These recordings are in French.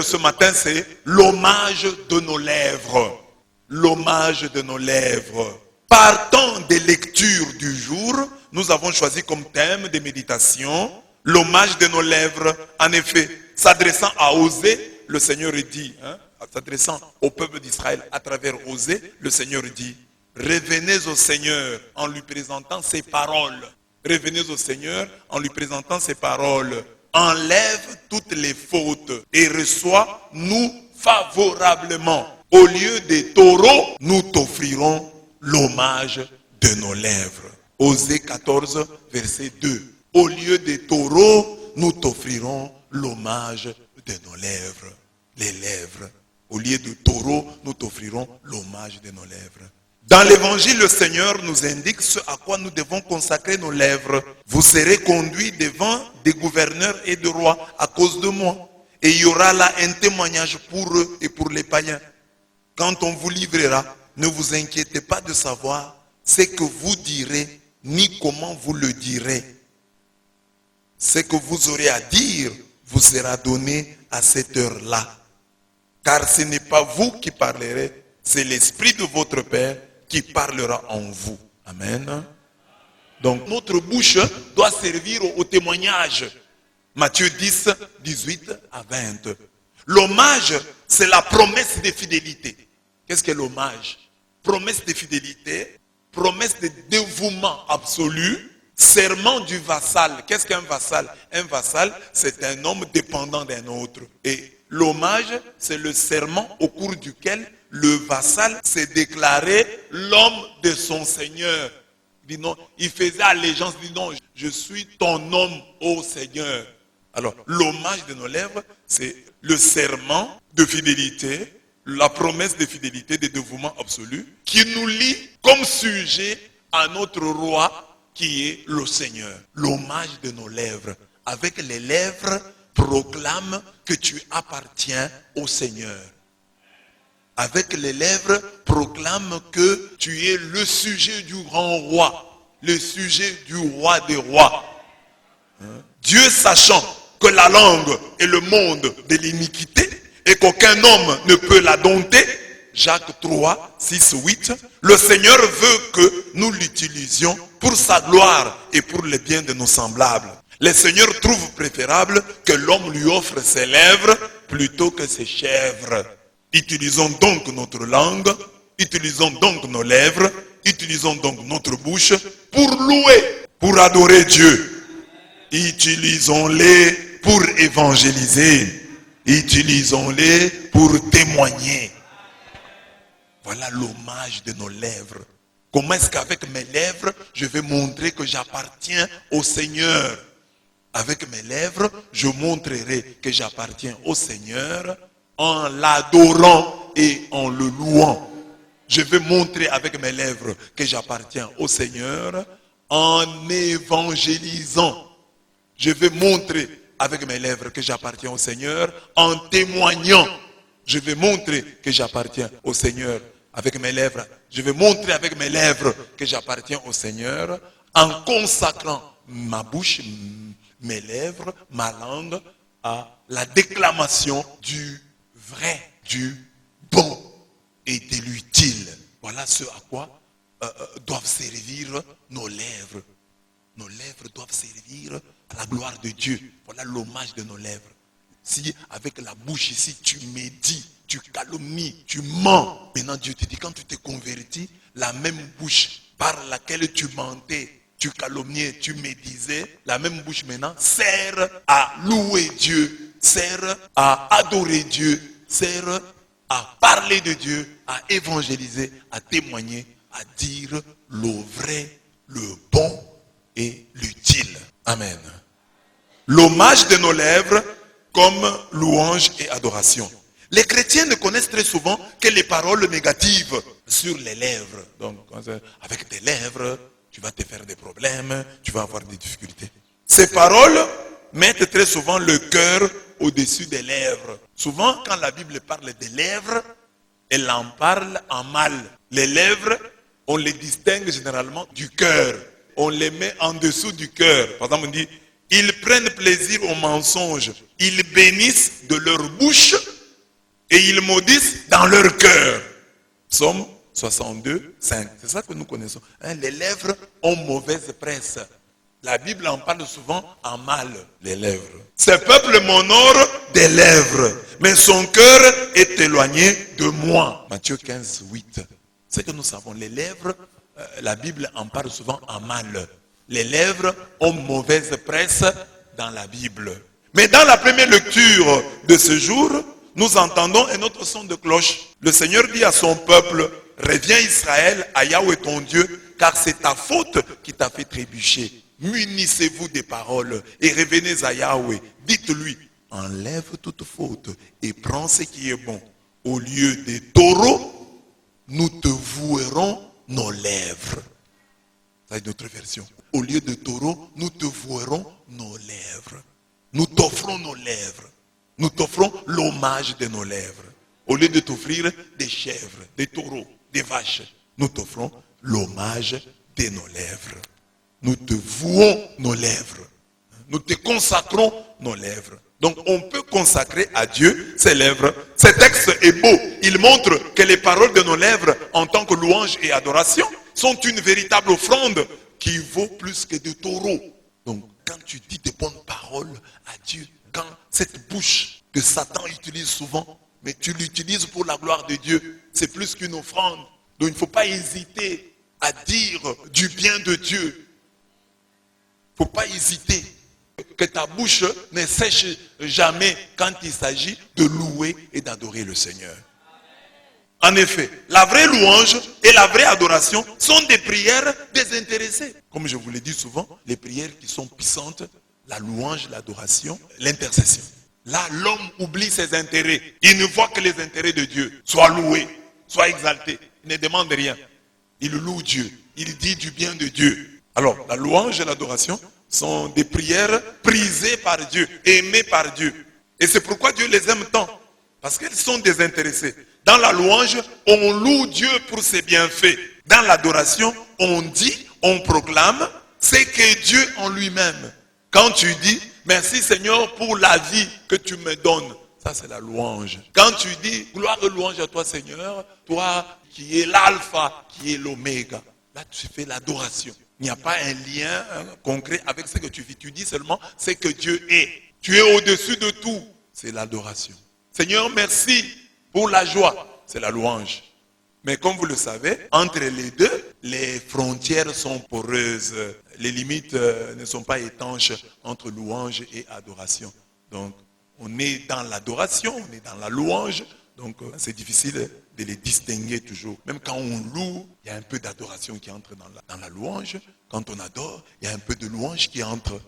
de ce matin, c'est l'hommage de nos lèvres. L'hommage de nos lèvres. Partant des lectures du jour, nous avons choisi comme thème de méditation l'hommage de nos lèvres. En effet, s'adressant à Osée, le Seigneur dit, s'adressant au peuple d'Israël à travers Osée, le Seigneur dit, revenez au Seigneur en lui présentant ses paroles. Revenez au Seigneur en lui présentant ses paroles. Enlève toutes les fautes et reçois-nous favorablement. Au lieu des taureaux, nous t'offrirons l'hommage de nos lèvres. Osée 14, verset 2. Au lieu des taureaux, nous t'offrirons l'hommage de nos lèvres. Les lèvres. Au lieu de taureaux, nous t'offrirons l'hommage de nos lèvres. Dans l'évangile, le Seigneur nous indique ce à quoi nous devons consacrer nos lèvres. Vous serez conduits devant des gouverneurs et des rois à cause de moi. Et il y aura là un témoignage pour eux et pour les païens. Quand on vous livrera, ne vous inquiétez pas de savoir ce que vous direz, ni comment vous le direz. Ce que vous aurez à dire vous sera donné à cette heure-là. Car ce n'est pas vous qui parlerez, c'est l'Esprit de votre Père qui parlera en vous. Amen. Donc notre bouche doit servir au témoignage. Matthieu 10, 18 à 20. L'hommage, c'est la promesse de fidélité. Qu'est-ce que l'hommage? Promesse de fidélité, promesse de dévouement absolu, serment du vassal. Qu'est-ce qu'un vassal? Un vassal, c'est un homme dépendant d'un autre. Et l'hommage, c'est le serment au cours duquel le vassal s'est déclaré l'homme de son Seigneur. Il dit non, il faisait allégeance, il dit non, je suis ton homme, ô Seigneur. Alors, l'hommage de nos lèvres, c'est le serment de fidélité, la promesse de fidélité, de dévouement absolu, qui nous lie comme sujet à notre roi qui est le Seigneur. L'hommage de nos lèvres. Avec les lèvres, proclame que tu appartiens au Seigneur. Avec les lèvres, proclame que tu es le sujet du grand roi, le sujet du roi des rois. Dieu sachant que la langue est le monde de l'iniquité et qu'aucun homme ne peut la dompter, Jacques 3, 6, 8, le Seigneur veut que nous l'utilisions pour sa gloire et pour le bien de nos semblables. Le Seigneur trouve préférable que l'homme lui offre ses lèvres plutôt que ses chèvres. Utilisons donc notre langue, utilisons donc nos lèvres, utilisons donc notre bouche pour louer, pour adorer Dieu. Utilisons-les pour évangéliser. Utilisons-les pour témoigner. Voilà l'hommage de nos lèvres. Comment est-ce qu'avec mes lèvres, je vais montrer que j'appartiens au Seigneur? Avec mes lèvres, je montrerai que j'appartiens au Seigneur en l'adorant et en le louant. Je vais montrer avec mes lèvres que j'appartiens au Seigneur en évangélisant. Je vais montrer avec mes lèvres que j'appartiens au Seigneur en témoignant. Je vais montrer que j'appartiens au Seigneur avec mes lèvres. Je vais montrer avec mes lèvres que j'appartiens au Seigneur en consacrant ma bouche, mes lèvres, ma langue à la déclamation du vrai, du bon et de l'utile. Voilà ce à quoi doivent servir nos lèvres. Nos lèvres doivent servir à la gloire de Dieu. Voilà l'hommage de nos lèvres. Si avec la bouche ici tu médis, tu calomnies, tu mens, maintenant Dieu te dit quand tu t'es converti, la même bouche par laquelle tu mentais, tu calomniais, tu médisais, la même bouche maintenant sert à louer Dieu, sert à adorer Dieu, sert à parler de Dieu, à évangéliser, à témoigner, à dire le vrai, le bon et l'utile. Amen. L'hommage de nos lèvres comme louange et adoration. Les chrétiens ne connaissent très souvent que les paroles négatives sur les lèvres. Donc, avec tes lèvres, tu vas te faire des problèmes, tu vas avoir des difficultés. Ces paroles mettent très souvent le cœur au-dessus des lèvres. Souvent, quand la Bible parle des lèvres, elle en parle en mal. Les lèvres, on les distingue généralement du cœur. On les met en dessous du cœur. Par exemple, on dit, ils prennent plaisir au mensonge. Ils bénissent de leur bouche et ils maudissent dans leur cœur. Psaume 62, 5. C'est ça que nous connaissons. Les lèvres ont mauvaise presse. La Bible en parle souvent en mal, les lèvres. Ce peuple m'honore des lèvres, mais son cœur est éloigné de moi. Matthieu 15, 8. C'est que nous savons, les lèvres, la Bible en parle souvent en mal. Les lèvres ont mauvaise presse dans la Bible. Mais dans la première lecture de ce jour, nous entendons un autre son de cloche. Le Seigneur dit à son peuple, reviens Israël à Yahweh ton Dieu, car c'est ta faute qui t'a fait trébucher. Munissez-vous des paroles et revenez à Yahweh. Dites-lui, enlève toute faute et prends ce qui est bon. Au lieu des taureaux, nous te vouerons nos lèvres. Ça est notre version. Au lieu de taureaux, nous te vouerons nos lèvres. Nous t'offrons nos lèvres. Nous t'offrons l'hommage de nos lèvres. Au lieu de t'offrir des chèvres, des taureaux, des vaches, nous t'offrons l'hommage de nos lèvres. Nous te vouons nos lèvres. Nous te consacrons nos lèvres. Donc on peut consacrer à Dieu ses lèvres. Ce texte est beau. Il montre que les paroles de nos lèvres en tant que louange et adoration sont une véritable offrande qui vaut plus que de taureaux. Donc quand tu dis de bonnes paroles à Dieu, quand cette bouche que Satan utilise souvent, mais tu l'utilises pour la gloire de Dieu, c'est plus qu'une offrande. Donc il ne faut pas hésiter à dire du bien de Dieu. Il ne faut pas hésiter. Que ta bouche ne sèche jamais quand il s'agit de louer et d'adorer le Seigneur. En effet, la vraie louange et la vraie adoration sont des prières désintéressées. Comme je vous l'ai dit souvent, les prières qui sont puissantes, la louange, l'adoration, l'intercession. Là, l'homme oublie ses intérêts. Il ne voit que les intérêts de Dieu. Soit loué, soit exalté. Il ne demande rien. Il loue Dieu. Il dit du bien de Dieu. Alors, la louange et l'adoration sont des prières prisées par Dieu, aimées par Dieu. Et c'est pourquoi Dieu les aime tant. Parce qu'elles sont désintéressées. Dans la louange, on loue Dieu pour ses bienfaits. Dans l'adoration, on dit, on proclame, c'est que Dieu en lui-même. Quand tu dis, merci Seigneur pour la vie que tu me donnes. Ça c'est la louange. Quand tu dis, gloire et louange à toi Seigneur, toi qui es l'alpha, qui est l'oméga. Là tu fais l'adoration. Il n'y a pas un lien concret avec ce que tu vis. Tu dis seulement ce que Dieu est. Tu es au-dessus de tout. C'est l'adoration. Seigneur, merci pour la joie. C'est la louange. Mais comme vous le savez, entre les deux, les frontières sont poreuses. Les limites ne sont pas étanches entre louange et adoration. Donc, on est dans l'adoration, on est dans la louange. Donc, c'est difficile de les distinguer toujours. Même quand on loue, il y a un peu d'adoration qui entre dans la louange. Quand on adore, il y a un peu de louange qui entre.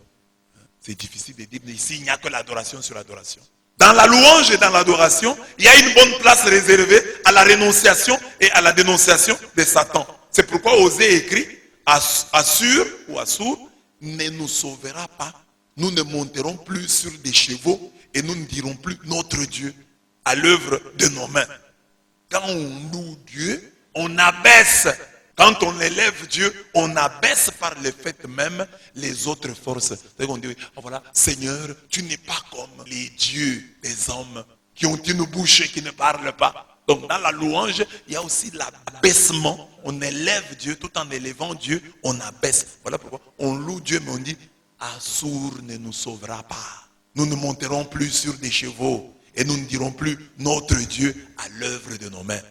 C'est difficile de dire, mais ici, il n'y a que l'adoration sur l'adoration. Dans la louange et dans l'adoration, il y a une bonne place réservée à la rénonciation et à la dénonciation de Satan. C'est pourquoi Osée écrit, Assur ou Assur ne nous sauvera pas. Nous ne monterons plus sur des chevaux et nous ne dirons plus notre Dieu à l'œuvre de nos mains. Quand on loue Dieu, on abaisse. Quand on élève Dieu, on abaisse par le fait même les autres forces. C'est-à-dire qu'on dit, oh voilà, Seigneur, tu n'es pas comme les dieux des hommes qui ont une bouche et qui ne parlent pas. Donc dans la louange, il y a aussi l'abaissement. On élève Dieu, tout en élevant Dieu, on abaisse. Voilà pourquoi on loue Dieu, mais on dit, Assur ne nous sauvera pas. Nous ne monterons plus sur des chevaux et nous ne dirons plus notre Dieu à l'œuvre de nos mains.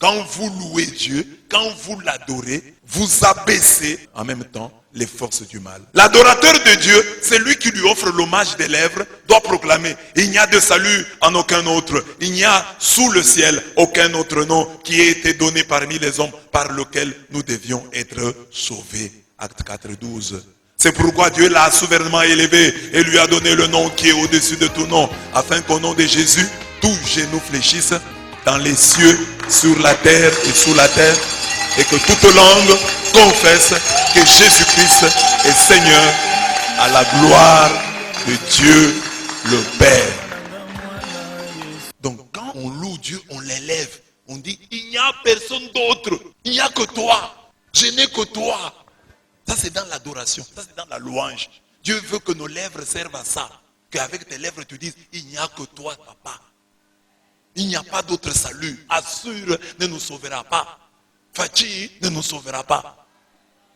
Quand vous louez Dieu, quand vous l'adorez, vous abaissez en même temps les forces du mal. L'adorateur de Dieu, c'est lui qui lui offre l'hommage des lèvres, doit proclamer, il n'y a de salut en aucun autre. Il n'y a sous le ciel aucun autre nom qui ait été donné parmi les hommes par lequel nous devions être sauvés. Acte 4, 12. C'est pourquoi Dieu l'a souverainement élevé et lui a donné le nom qui est au-dessus de tout nom, afin qu'au nom de Jésus, tout genou fléchisse dans les cieux, sur la terre et sous la terre, et que toute langue confesse que Jésus-Christ est Seigneur, à la gloire de Dieu le Père. Donc quand on loue Dieu, on l'élève. On dit, il n'y a personne d'autre. Il n'y a que toi. Je n'ai que toi. Ça c'est dans l'adoration. Ça c'est dans la louange. Dieu veut que nos lèvres servent à ça. Qu'avec tes lèvres tu dises, il n'y a que toi, papa. Il n'y a pas d'autre salut. Assur ne nous sauvera pas. Fachi ne nous sauvera pas.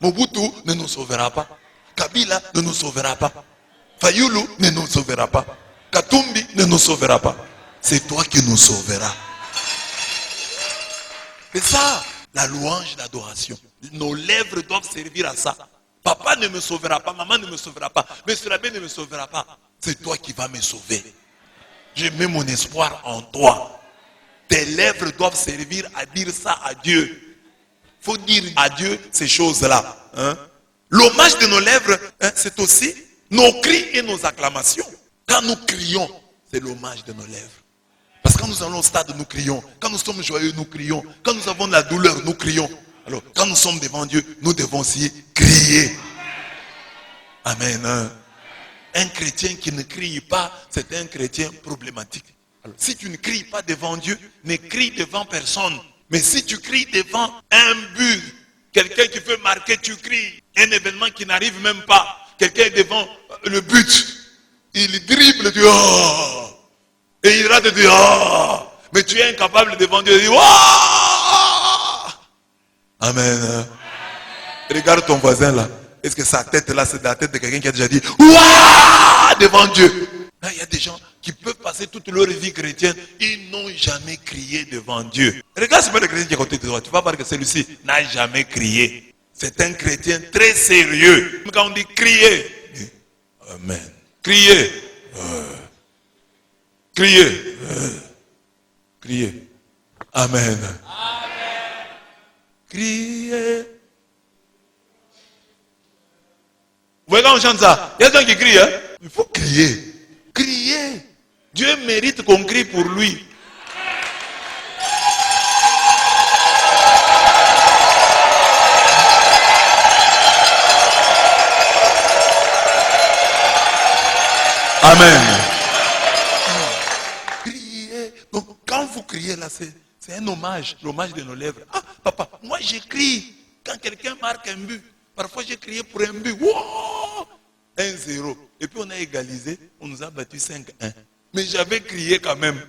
Mobutu ne nous sauvera pas. Kabila ne nous sauvera pas. Fayulu ne nous sauvera pas. Katumbi ne nous sauvera pas. C'est toi qui nous sauveras. C'est ça, la louange, l'adoration. Nos lèvres doivent servir à ça. Papa ne me sauvera pas, maman ne me sauvera pas, Monsieur l'abbé ne me sauvera pas. C'est toi qui vas me sauver. Je mets mon espoir en toi. Tes lèvres doivent servir à dire ça à Dieu. Il faut dire à Dieu ces choses-là. Hein? L'hommage de nos lèvres, hein, c'est aussi nos cris et nos acclamations. Quand nous crions, c'est l'hommage de nos lèvres. Parce que quand nous allons au stade, nous crions. Quand nous sommes joyeux, nous crions. Quand nous avons de la douleur, nous crions. Alors, quand nous sommes devant Dieu, nous devons aussi crier. Amen. Un chrétien qui ne crie pas, c'est un chrétien problématique. Alors, si tu ne cries pas devant Dieu, ne crie devant personne. Mais si tu cries devant un but, quelqu'un qui veut marquer, tu cries. Un événement qui n'arrive même pas. Quelqu'un est devant le but. Il dribble, tu dis oh. Et il rate de dire oh. Mais tu es incapable devant Dieu de dire oh. Amen. Regarde ton voisin là. Est-ce que sa tête là, c'est la tête de quelqu'un qui a déjà dit ouah devant Dieu? Là, il y a des gens qui peuvent passer toute leur vie chrétienne, ils n'ont jamais crié devant Dieu. Regarde, c'est pas le chrétien qui est à côté de toi. Tu vas voir que celui-ci n'a jamais crié. C'est un chrétien très sérieux. Quand on dit crier, amen. Crier. Crier. Crier. Amen. Amen. Crier. Vous voyez quand on chante ça, il y a des gens qui crient. Hein? Il faut crier. Crier. Dieu mérite qu'on crie pour lui. Amen. Crier. Donc quand vous criez là, c'est un hommage, l'hommage de nos lèvres. Ah papa, moi j'écris quand quelqu'un marque un but. Parfois j'ai crié pour un but. Wow! 1-0. Et puis on a égalisé, on nous a battu 5-1. Mais j'avais crié quand même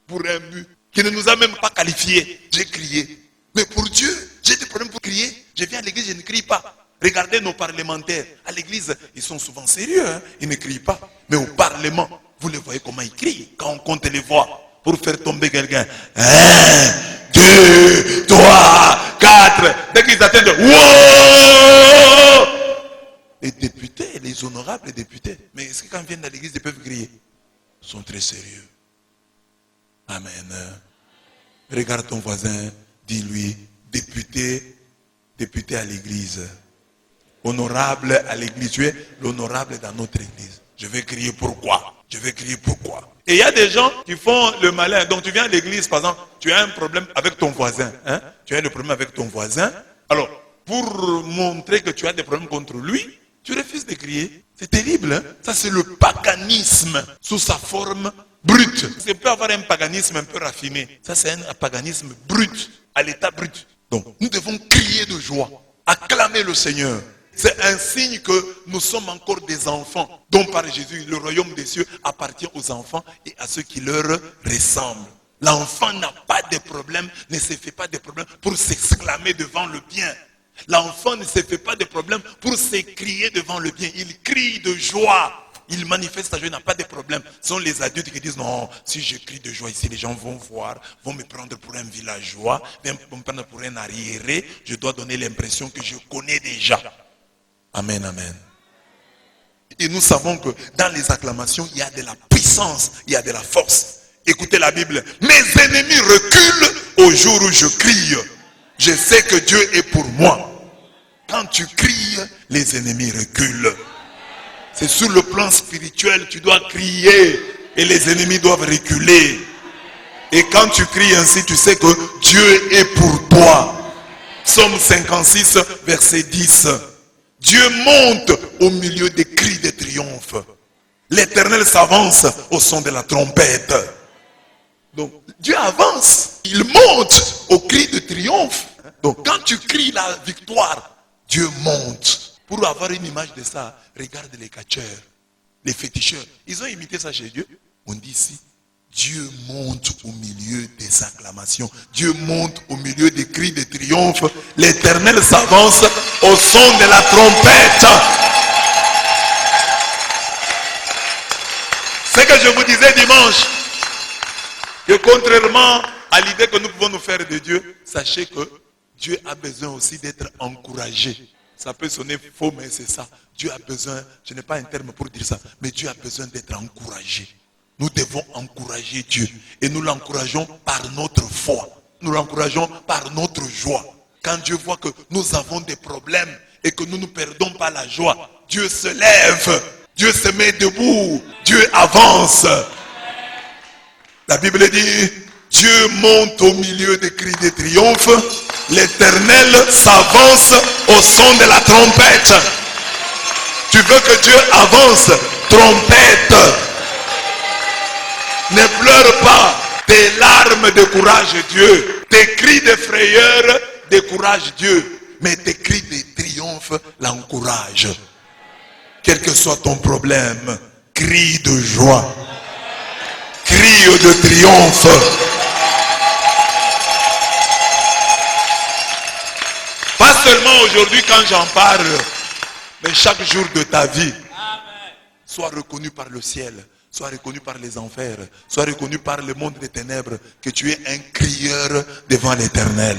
pour un but qui ne nous a même pas qualifiés. J'ai crié. Mais pour Dieu, j'ai des problèmes pour crier. Je viens à l'église, je ne crie pas. Regardez nos parlementaires. À l'église, ils sont souvent sérieux. Hein? Ils ne crient pas. Mais au Parlement, vous les voyez comment ils crient. Quand on compte les voix pour faire tomber quelqu'un. 1, 2, 3, 4. Dès qu'ils atteignent, wow! Les députés, les honorables députés. Mais est-ce que quand ils viennent à l'église, ils peuvent crier? Ils sont très sérieux. Amen. Regarde ton voisin, dis-lui, député à l'église. Honorable à l'église. Tu es l'honorable dans notre église. Je vais crier pourquoi? Je vais crier pourquoi? Et il y a des gens qui font le malin. Donc tu viens à l'église, par exemple, tu as un problème avec ton voisin. Hein? Tu as le problème avec ton voisin. Alors, pour montrer que tu as des problèmes contre lui, tu refuses de crier. C'est terrible. Hein? Ça, c'est le paganisme sous sa forme brute. Ça peut avoir un paganisme un peu raffiné. Ça, c'est un paganisme brut, à l'état brut. Donc, nous devons crier de joie, acclamer le Seigneur. C'est un signe que nous sommes encore des enfants, dont par Jésus, le royaume des cieux appartient aux enfants et à ceux qui leur ressemblent. L'enfant n'a pas de problème, ne se fait pas de problème pour s'exclamer devant le bien. L'enfant ne se fait pas de problème pour s'écrier devant le bien. Il crie de joie. Il manifeste sa joie, il n'a pas de problème. Ce sont les adultes qui disent non, si je crie de joie ici, les gens vont voir, vont me prendre pour un villageois, vont me prendre pour un arriéré. Je dois donner l'impression que je connais déjà. Amen, amen. Et nous savons que dans les acclamations, il y a de la puissance, il y a de la force. Écoutez la Bible. Mes ennemis reculent au jour où je crie. Je sais que Dieu est pour moi. Quand tu cries, les ennemis reculent. C'est sur le plan spirituel, tu dois crier et les ennemis doivent reculer. Et quand tu cries ainsi, tu sais que Dieu est pour toi. Psaume 56, verset 10. Dieu monte au milieu des cris de triomphe. L'Éternel s'avance au son de la trompette. Donc Dieu avance, il monte au cri de triomphe. Donc quand tu cries la victoire, Dieu monte. Pour avoir une image de ça, regarde les catcheurs, les féticheurs. Ils ont imité ça chez Dieu. On dit ici, Dieu monte au milieu des acclamations. Dieu monte au milieu des cris de triomphe. L'Éternel s'avance au son de la trompette. C'est que je vous disais dimanche, que contrairement à l'idée que nous pouvons nous faire de Dieu, sachez que Dieu a besoin aussi d'être encouragé. Ça peut sonner faux, mais c'est ça. Dieu a besoin, je n'ai pas un terme pour dire ça, mais Dieu a besoin d'être encouragé. Nous devons encourager Dieu. Et nous l'encourageons par notre foi. Nous l'encourageons par notre joie. Quand Dieu voit que nous avons des problèmes et que nous ne perdons pas la joie, Dieu se lève. Dieu se met debout. Dieu avance. La Bible dit, Dieu monte au milieu des cris de triomphe. L'Éternel s'avance au son de la trompette. Tu veux que Dieu avance? Trompette. Ne pleure pas. Tes larmes découragent Dieu. Tes cris de frayeur découragent Dieu. Mais tes cris de triomphe l'encouragent. Quel que soit ton problème, crie de joie. Crie de triomphe. Pas seulement aujourd'hui quand j'en parle, mais chaque jour de ta vie. Sois reconnu par le ciel. Sois reconnu par les enfers, sois reconnu par le monde des ténèbres, que tu es un crieur devant l'Éternel.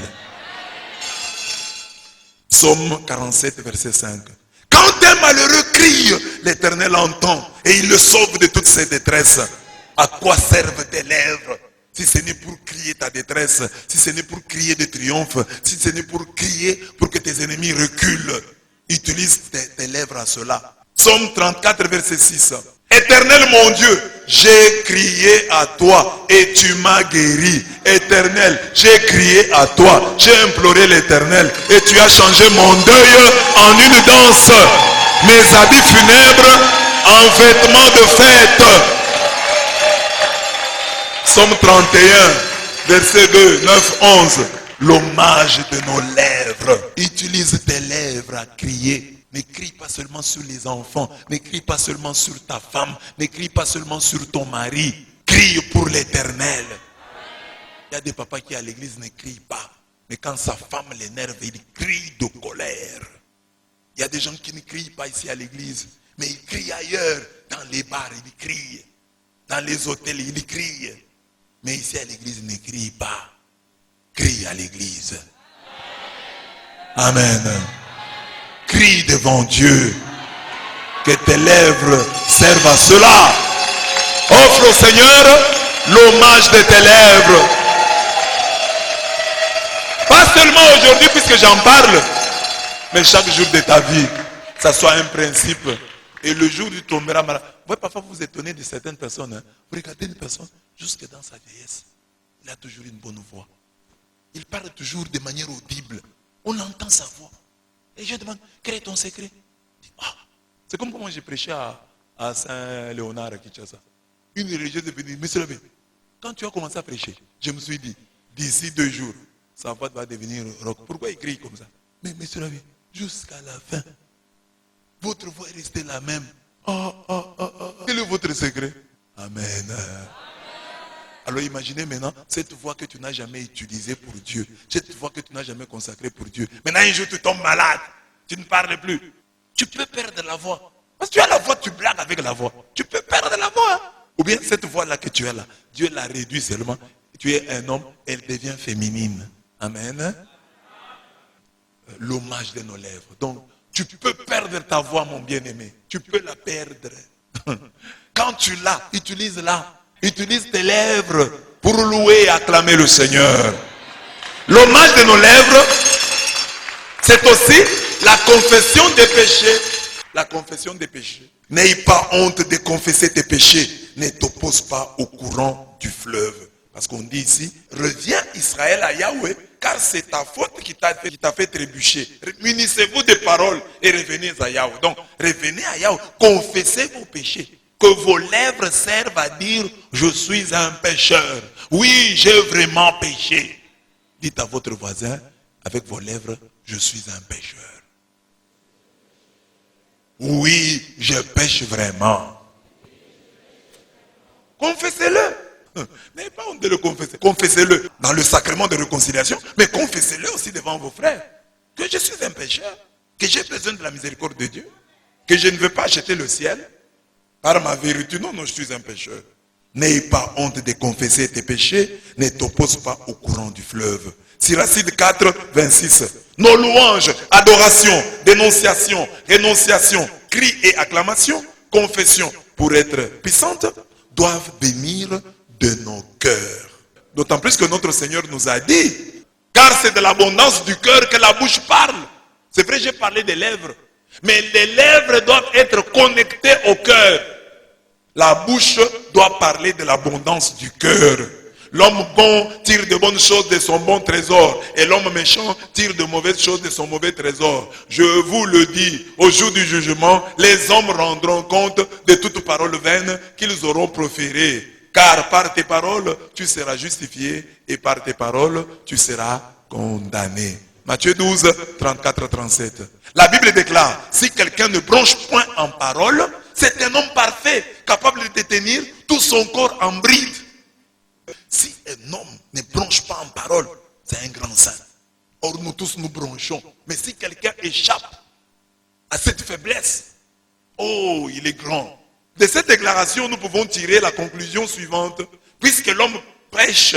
Psaume 47, verset 5. Quand un malheureux crie, l'Éternel entend et il le sauve de toutes ses détresses. À quoi servent tes lèvres? Si ce n'est pour crier ta détresse, si ce n'est pour crier de triomphe, si ce n'est pour crier pour que tes ennemis reculent, utilise tes lèvres à cela. Psaume 34, verset 6. Éternel mon Dieu, j'ai crié à toi et tu m'as guéri. Éternel, j'ai crié à toi, j'ai imploré l'Éternel et tu as changé mon deuil en une danse, mes habits funèbres en vêtements de fête. Psaume 31, verset 2, 9, 11. L'hommage de nos lèvres. Utilise tes lèvres à crier. Ne crie pas seulement sur les enfants, ne crie pas seulement sur ta femme, ne crie pas seulement sur ton mari. Crie pour l'Éternel. Il y a des papas qui à l'église ne crient pas, mais quand sa femme l'énerve, il crie de colère. Il y a des gens qui ne crient pas ici à l'église, mais ils crient ailleurs, dans les bars, ils crient, dans les hôtels, ils crient. Mais ici à l'église, ne crie pas. Crie à l'église. Amen. Crie devant Dieu. Que tes lèvres servent à cela. Offre au Seigneur l'hommage de tes lèvres. Pas seulement aujourd'hui puisque j'en parle, mais chaque jour de ta vie. Ça soit un principe. Et le jour où tu tomberas malade. Vous voyez, parfois vous vous étonnez de certaines personnes. Hein. Vous regardez une personne, jusque dans sa vieillesse, il a toujours une bonne voix. Il parle toujours de manière audible. On entend sa voix. Et je demande, quel est ton secret? Ah, c'est comme quand j'ai prêché à Saint-Léonard à Kinshasa. Une religieuse est venue, monsieur l'abbé, quand tu as commencé à prêcher, je me suis dit, d'ici 2 jours, sa voix va devenir rock. Pourquoi il crie comme ça? Mais monsieur l'abbé, jusqu'à la fin, votre voix est restée la même. Quel est votre secret? Amen. Alors imaginez maintenant cette voix que tu n'as jamais utilisée pour Dieu. Cette voix que tu n'as jamais consacrée pour Dieu. Maintenant un jour tu tombes malade. Tu ne parles plus. Tu peux perdre la voix. Parce que tu as la voix, tu blagues avec la voix. Tu peux perdre la voix. Hein? Ou bien cette voix-là que tu as là, Dieu l'a réduit seulement. Tu es un homme, elle devient féminine. Amen. L'hommage de nos lèvres. Donc tu peux perdre ta voix, mon bien-aimé. Tu peux la perdre. Quand tu l'as, utilise-la. Utilise tes lèvres pour louer et acclamer le Seigneur. L'hommage de nos lèvres, c'est aussi la confession des péchés. La confession des péchés. N'aie pas honte de confesser tes péchés. Ne t'oppose pas au courant du fleuve. Parce qu'on dit ici, reviens Israël à Yahweh, car c'est ta faute qui t'a fait trébucher. Munissez-vous des paroles et revenez à Yahweh. Donc, revenez à Yahweh, confessez vos péchés. Que vos lèvres servent à dire, je suis un pécheur. Oui, j'ai vraiment péché. Dites à votre voisin, avec vos lèvres, je suis un pécheur. Oui, je pêche vraiment. Confessez-le. N'ayez pas honte de le confesser. Confessez-le dans le sacrement de réconciliation, mais confessez-le aussi devant vos frères. Que je suis un pécheur, que j'ai besoin de la miséricorde de Dieu, que je ne veux pas acheter le ciel par ma vérité. Non, non, je suis un pécheur. N'ayez pas honte de confesser tes péchés, ne t'oppose pas au courant du fleuve. Siracide 4, 26. Nos louanges, adoration, dénonciation, rénonciation, cris et acclamations, confession pour être puissantes, doivent venir de nos cœurs. D'autant plus que notre Seigneur nous a dit, car c'est de l'abondance du cœur que la bouche parle. C'est vrai, j'ai parlé des lèvres, mais les lèvres doivent être connectées au cœur. La bouche doit parler de l'abondance du cœur. L'homme bon tire de bonnes choses de son bon trésor, et l'homme méchant tire de mauvaises choses de son mauvais trésor. Je vous le dis, au jour du jugement, les hommes rendront compte de toute parole vaine qu'ils auront proférée. Car par tes paroles, tu seras justifié, et par tes paroles, tu seras condamné. Matthieu 12, 34-37. La Bible déclare, si quelqu'un ne bronche point en parole, c'est un homme parfait, capable de tenir tout son corps en bride. Si un homme ne bronche pas en parole, c'est un grand saint. Or nous tous nous bronchons. Mais si quelqu'un échappe à cette faiblesse, oh, il est grand. De cette déclaration, nous pouvons tirer la conclusion suivante. Puisque l'homme prêche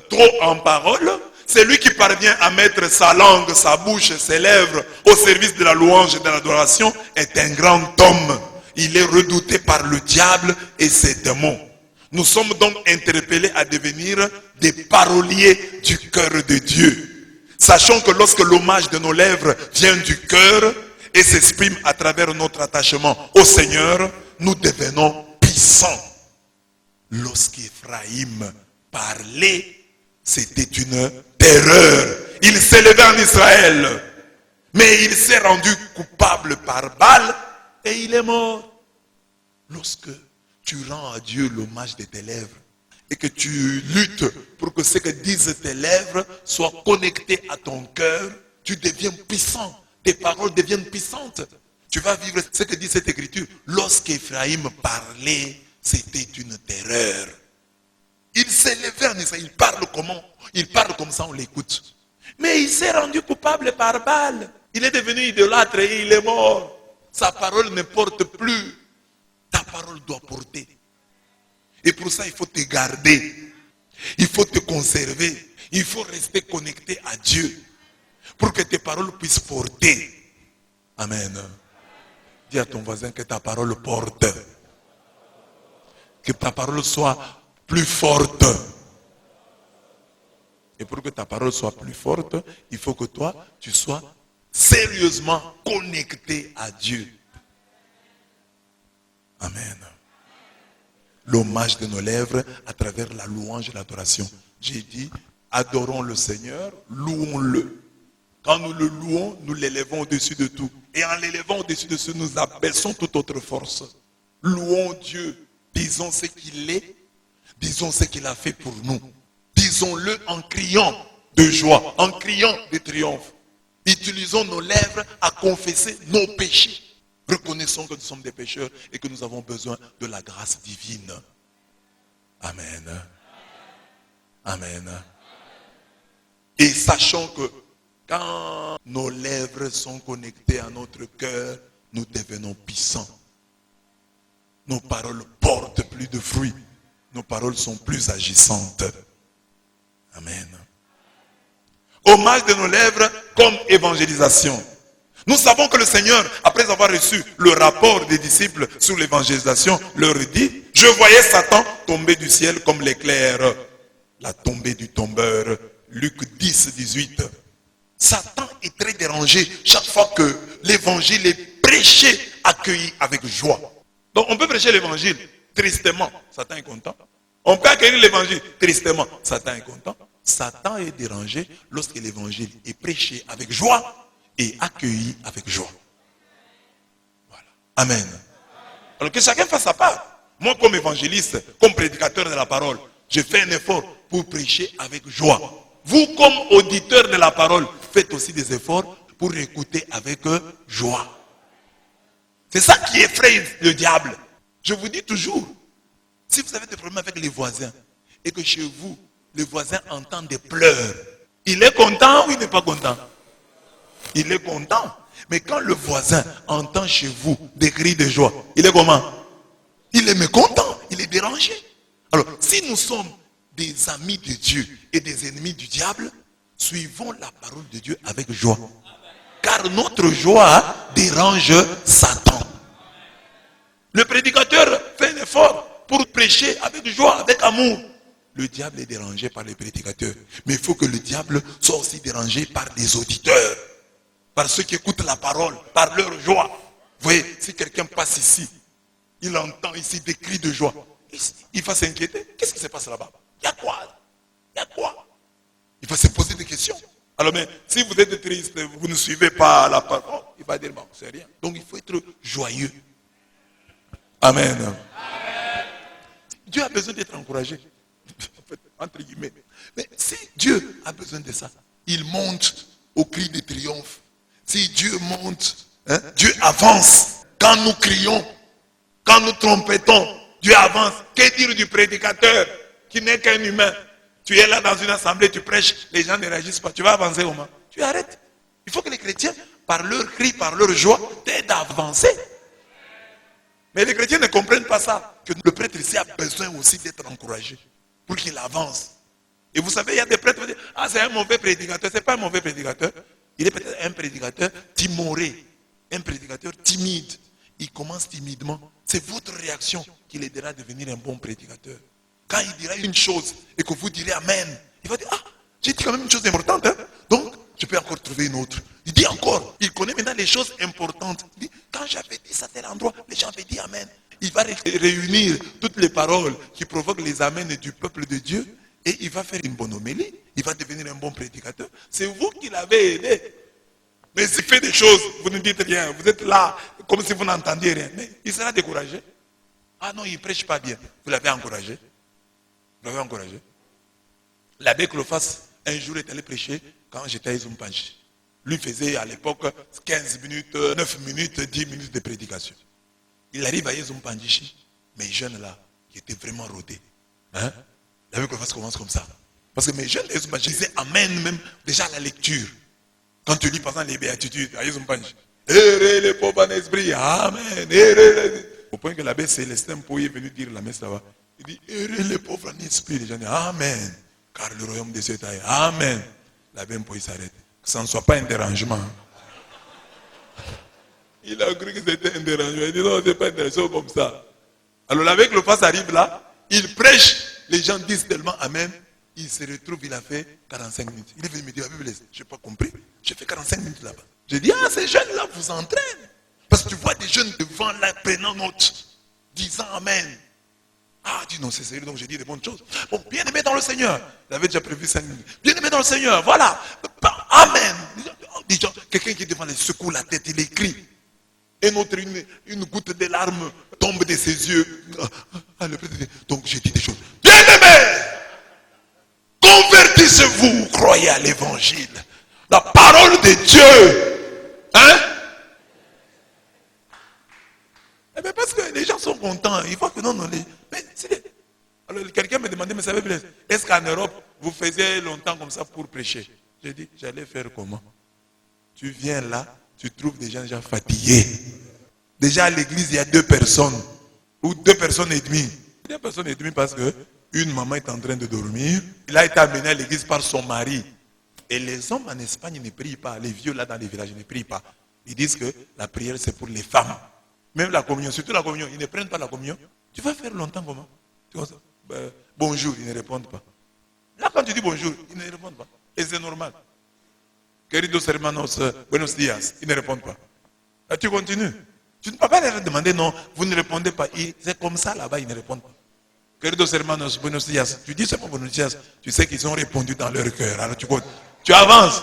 trop en parole, c'est lui qui parvient à mettre sa langue, sa bouche, ses lèvres au service de la louange et de l'adoration est un grand homme. Il est redouté par le diable et ses démons. Nous sommes donc interpellés à devenir des paroliers du cœur de Dieu. Sachant que lorsque l'hommage de nos lèvres vient du cœur et s'exprime à travers notre attachement au Seigneur, nous devenons puissants. Lorsqu'Éphraïm parlait, c'était une terreur. Il s'élevait en Israël, mais il s'est rendu coupable par Baal et il est mort. Lorsque tu rends à Dieu l'hommage de tes lèvres et que tu luttes pour que ce que disent tes lèvres soit connecté à ton cœur, tu deviens puissant. Tes paroles deviennent puissantes. Tu vas vivre ce que dit cette écriture. Lorsqu'Éphraïm parlait, c'était une terreur. Il s'est levé en Israël. Il parle comment? Il parle comme ça, on l'écoute. Mais il s'est rendu coupable par Baal. Il est devenu idolâtre et il est mort. Sa parole ne porte plus. Ta parole doit porter. Et pour ça, il faut te garder. Il faut te conserver. Il faut rester connecté à Dieu. Pour que tes paroles puissent porter. Amen. Dis à ton voisin que ta parole porte. Que ta parole soit plus forte. Et pour que ta parole soit plus forte, il faut que toi, tu sois sérieusement connecté à Dieu. Amen. L'hommage de nos lèvres à travers la louange et l'adoration. J'ai dit, adorons le Seigneur, louons-le. Quand nous le louons, nous l'élevons au-dessus de tout. Et en l'élevant au-dessus de tout, nous abaissons toute autre force. Louons Dieu. Disons ce qu'il est. Disons ce qu'il a fait pour nous. Disons-le en criant de joie, en criant de triomphe. Utilisons nos lèvres à confesser nos péchés. Reconnaissons que nous sommes des pécheurs et que nous avons besoin de la grâce divine. Amen. Amen. Et sachons que quand nos lèvres sont connectées à notre cœur, nous devenons puissants. Nos paroles portent plus de fruits. Nos paroles sont plus agissantes. Amen. Hommage de nos lèvres comme évangélisation. Nous savons que le Seigneur, après avoir reçu le rapport des disciples sur l'évangélisation, leur dit, je voyais Satan tomber du ciel comme l'éclair. La tombée du tombeur. Luc 10, 18. Satan est très dérangé chaque fois que l'évangile est prêché, accueilli avec joie. Donc on peut prêcher l'évangile tristement, Satan est content. On peut accueillir l'évangile tristement, Satan est content. Satan est dérangé lorsque l'évangile est prêché avec joie et accueilli avec joie. Voilà. Amen. Alors que chacun fasse sa part. Moi comme évangéliste, comme prédicateur de la parole, je fais un effort pour prêcher avec joie. Vous comme auditeur de la parole, faites aussi des efforts pour écouter avec joie. C'est ça qui effraie le diable. Je vous dis toujours, si vous avez des problèmes avec les voisins, et que chez vous, le voisin entend des pleurs, il est content ou il n'est pas content? Il est content. Mais quand le voisin entend chez vous des cris de joie, il est comment? Il est mécontent, il est dérangé. Alors, si nous sommes des amis de Dieu et des ennemis du diable, suivons la parole de Dieu avec joie. Car notre joie dérange Satan. Le prédicateur fait un effort pour prêcher avec joie, avec amour. Le diable est dérangé par les prédicateurs. Mais il faut que le diable soit aussi dérangé par les auditeurs. Par ceux qui écoutent la parole, par leur joie. Vous voyez, si quelqu'un passe ici, il entend ici des cris de joie, il va s'inquiéter. Qu'est-ce qui se passe là-bas? Il y a quoi? Il y a quoi? Il va se poser des questions. Alors, mais si vous êtes triste, vous ne suivez pas la parole, il va dire, bon, c'est rien. Donc, il faut être joyeux. Amen. Amen. Dieu a besoin d'être encouragé. Entre guillemets. Mais si Dieu a besoin de ça, il monte au cri de triomphe. Si Dieu monte, Dieu avance. Quand nous crions, quand nous trompetons, Dieu avance. Que dire du prédicateur qui n'est qu'un humain? Tu es là dans une assemblée, tu prêches, les gens ne réagissent pas. Tu vas avancer comment? Tu arrêtes. Il faut que les chrétiens, par leur cri, par leur joie, t'aident à avancer. Mais les chrétiens ne comprennent pas ça. Que le prêtre ici a besoin aussi d'être encouragé pour qu'il avance. Et vous savez, il y a des prêtres qui disent, ah, c'est un mauvais prédicateur. Ce n'est pas un mauvais prédicateur. Il est peut-être un prédicateur timoré, un prédicateur timide. Il commence timidement. C'est votre réaction qui l'aidera à devenir un bon prédicateur. Quand il dira une chose et que vous direz Amen, il va dire, ah, j'ai dit quand même une chose importante. Donc, je peux encore trouver une autre. Il dit encore, il connaît maintenant les choses importantes. Il dit, quand j'avais dit ça à tel endroit, les gens avaient dit Amen. Il va réunir toutes les paroles qui provoquent les Amen du peuple de Dieu et il va faire une bonne homélie. Il va devenir un bon prédicateur. C'est vous qui l'avez aidé. Mais s'il fait des choses, vous ne dites rien. Vous êtes là comme si vous n'entendiez rien. Mais il sera découragé. Ah non, il ne prêche pas bien. Vous l'avez encouragé. Vous l'avez encouragé. L'abbé Clophas, un jour, est allé prêcher quand j'étais à Izumpanchi. Lui faisait à l'époque 15 minutes, 9 minutes, 10 minutes de prédication. Il arrive à Izumpanchi, mes jeunes là, qui étaient vraiment rodés. L'abbé Clophas commence comme ça. Parce que mes jeunes de Izumpanchi disaient Amen même déjà à la lecture. Quand tu lis par exemple les béatitudes à Izumpanchi. Errez les pauvres en esprit, Amen. Au point que l'abbé Célestin Pouy est venu dire la messe là-bas. Il dit, heureux les pauvres en esprit. Les gens disent, Amen. Car le royaume des cieux est taillé. Amen. L'abbé Pouy s'arrête. Que ça ne soit pas un dérangement. Il a cru que c'était un dérangement. Il dit, non, ce n'est pas un dérangement comme ça. Alors l'abbé Clophas arrive là, il prêche. Les gens disent tellement Amen. Il se retrouve, il a fait 45 minutes. Il est venu me dire, je n'ai pas compris. J'ai fait 45 minutes là-bas. J'ai dit, ah, ces jeunes-là vous entraînent. Parce que tu vois des jeunes devant là, prenant note, disant Amen. Ah, dis non, c'est sérieux, donc j'ai dit des bonnes choses. Bon, bien aimé dans le Seigneur. J'avais déjà prévu 5 minutes. Bien aimé dans le Seigneur, voilà. Amen. Quelqu'un qui est devant les secoue la tête, il écrit. Et autre, une goutte de larmes tombe de ses yeux. Donc j'ai dit des choses. Bien aimé, convertissez-vous, croyez à l'évangile. La parole de Dieu. Hein? Eh bien, parce que les gens sont contents. Ils voient que non, mais alors, quelqu'un me demandait, mais ça veut dire, est-ce qu'en Europe, vous faisiez longtemps comme ça pour prêcher? J'ai dit, j'allais faire comment? Tu viens là, tu trouves des gens déjà fatigués. Déjà à l'église, il y a 2 personnes. Ou 2 personnes et demie. 2 personnes et demie parce que une maman est en train de dormir. Il a été amené à l'église par son mari. Et les hommes en Espagne ne prient pas. Les vieux là dans les villages ne prient pas. Ils disent que la prière c'est pour les femmes. Même la communion, surtout la communion, ils ne prennent pas la communion. Tu vas faire longtemps comment? Bonjour, ils ne répondent pas. Là, quand tu dis bonjour, ils ne répondent pas. Et c'est normal. Queridos hermanos, buenos días, ils ne répondent pas. Là, tu continues. Tu ne peux pas leur demander non, vous ne répondez pas. C'est comme ça là-bas, ils ne répondent pas. Queridos hermanos, buenos días. Tu dis seulement buenos días, tu sais qu'ils ont répondu dans leur cœur. Alors tu avances.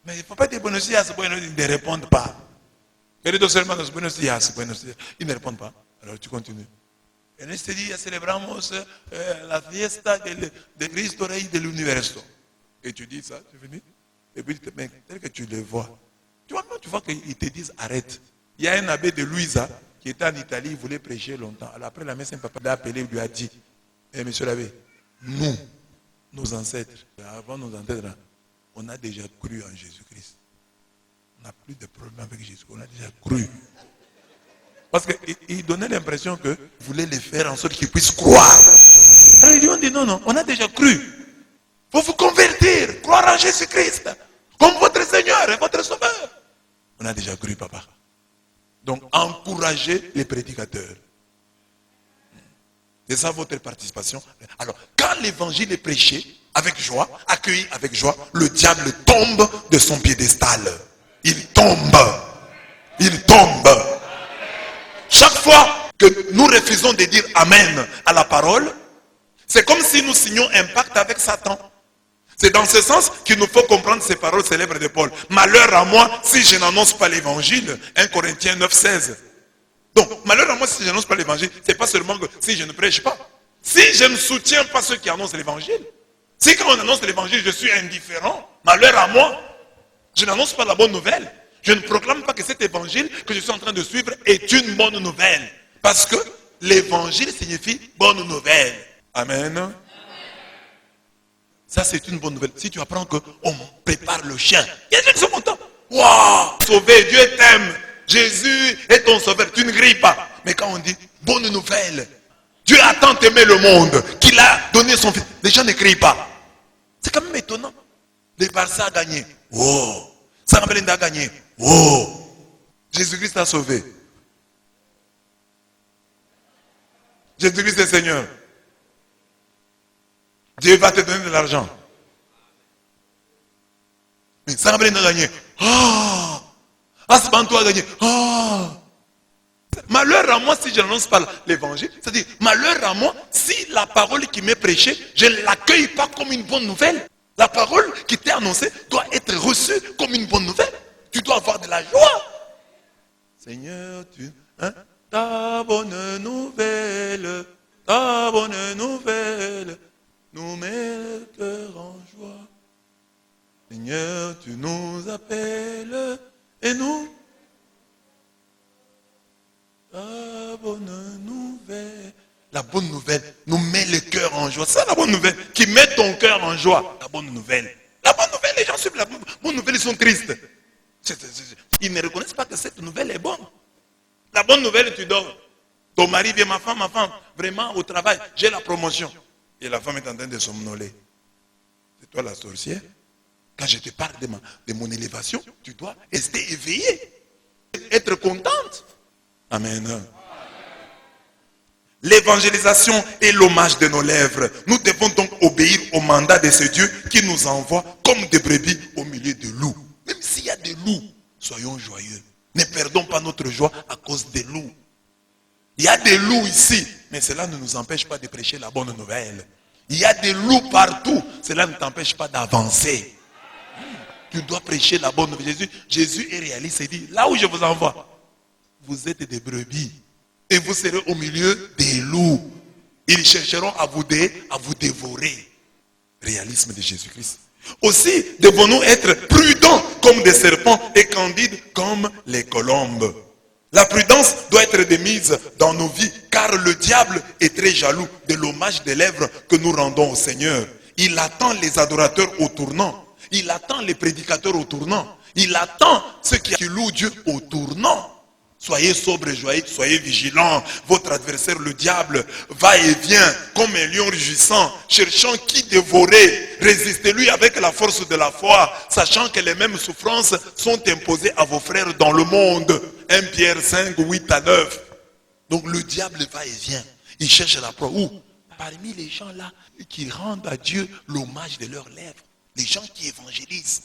Mais il ne faut pas dire buenos días, ils ne répondent pas. Queridos hermanos, buenos días, ils ne répondent pas. Alors tu continues. En este día celebramos la fiesta de Cristo Rey del Universo. Et tu dis ça, tu finis. Et puis, mais tel que tu le vois, tu vois qu'ils te disent arrête. Il y a un abbé de Louisa qui était en Italie, il voulait prêcher longtemps. Alors après la messe, un papa l'a appelé, il lui a dit, monsieur l'abbé, Nous, nos ancêtres, avant nos ancêtres, on a déjà cru en Jésus-Christ. On n'a plus de problème avec Jésus, on a déjà cru. Parce qu'il donnait l'impression qu'il voulait les faire en sorte qu'ils puissent croire. Alors on dit non, non, on a déjà cru. Il faut vous convertir, croire en Jésus-Christ, comme votre Seigneur et votre Sauveur. On a déjà cru, papa. Donc, encouragez les prédicateurs. C'est ça votre participation. Alors, quand l'évangile est prêché avec joie, accueilli avec joie, le diable tombe de son piédestal. Il tombe. Il tombe. Chaque fois que nous refusons de dire Amen à la parole, c'est comme si nous signions un pacte avec Satan. C'est dans ce sens qu'il nous faut comprendre ces paroles célèbres de Paul. Malheur à moi si je n'annonce pas l'évangile. 1 Corinthiens 9, 16. Donc, malheur à moi si je n'annonce pas l'évangile. C'est pas seulement que si je ne prêche pas. Si je ne soutiens pas ceux qui annoncent l'évangile. Si quand on annonce l'évangile, je suis indifférent. Malheur à moi. Je n'annonce pas la bonne nouvelle. Je ne proclame pas que cet évangile que je suis en train de suivre est une bonne nouvelle. Parce que l'évangile signifie bonne nouvelle. Amen. Ça, c'est une bonne nouvelle. Si tu apprends qu'on prépare le chien, il y a des gens qui sont contents. Waouh! Sauvé, Dieu t'aime. Jésus est ton sauveur. Tu ne grilles pas. Mais quand on dit bonne nouvelle, Dieu a tant aimé le monde qu'il a donné son fils. Les gens ne crient pas. C'est quand même étonnant. Le Barça a gagné. Oh! Sangabelenda a gagné. Oh! Jésus-Christ a sauvé. Jésus-Christ est Seigneur. Dieu va te donner de l'argent. Mais Sangabelenda a gagné. Oh! Asbanto a gagné. Oh! Malheur à moi si je n'annonce pas l'évangile. C'est-à-dire, malheur à moi si la parole qui m'est prêchée, je ne l'accueille pas comme une bonne nouvelle. La parole qui t'est annoncée doit être reçue comme une bonne nouvelle. Tu dois avoir de la joie. Seigneur, ta bonne nouvelle nous met le cœur en joie. Seigneur, tu nous appelles et nous. La bonne nouvelle. La bonne nouvelle nous met le cœur en joie. C'est la bonne nouvelle qui met ton cœur en joie. La bonne nouvelle. La bonne nouvelle, les gens suivent la bonne nouvelle, ils sont tristes. Ils ne reconnaissent pas que cette nouvelle est bonne. La bonne nouvelle, tu dors. Ton mari vient, ma femme, vraiment au travail, j'ai la promotion. Et la femme est en train de somnoler. C'est toi la sorcière. Quand je te parle de mon élévation, tu dois rester éveillé. Être contente. Amen. L'évangélisation est l'hommage de nos lèvres. Nous devons donc obéir au mandat de ce Dieu qui nous envoie comme des brebis au milieu de loups. Même s'il y a des loups, soyons joyeux. Ne perdons pas notre joie à cause des loups. Il y a des loups ici, mais cela ne nous empêche pas de prêcher la bonne nouvelle. Il y a des loups partout, cela ne t'empêche pas d'avancer. Tu dois prêcher la bonne nouvelle. Jésus est réaliste et dit, là où je vous envoie, vous êtes des brebis et vous serez au milieu des loups. Ils chercheront à vous dévorer. Réalisme de Jésus-Christ. Aussi, devons-nous être prudents comme des serpents et candides comme les colombes. La prudence doit être démise dans nos vies, car le diable est très jaloux de l'hommage des lèvres que nous rendons au Seigneur. Il attend les adorateurs au tournant. Il attend les prédicateurs au tournant. Il attend ceux qui louent Dieu au tournant. Soyez sobres et joyeux, soyez vigilants. Votre adversaire, le diable, va et vient comme un lion rugissant, cherchant qui dévorer. Résistez-lui avec la force de la foi, sachant que les mêmes souffrances sont imposées à vos frères dans le monde. 1 Pierre 5, 8 à 9. Donc le diable va et vient. Il cherche la proie. Où? Parmi les gens là qui rendent à Dieu l'hommage de leurs lèvres. Les gens qui évangélisent.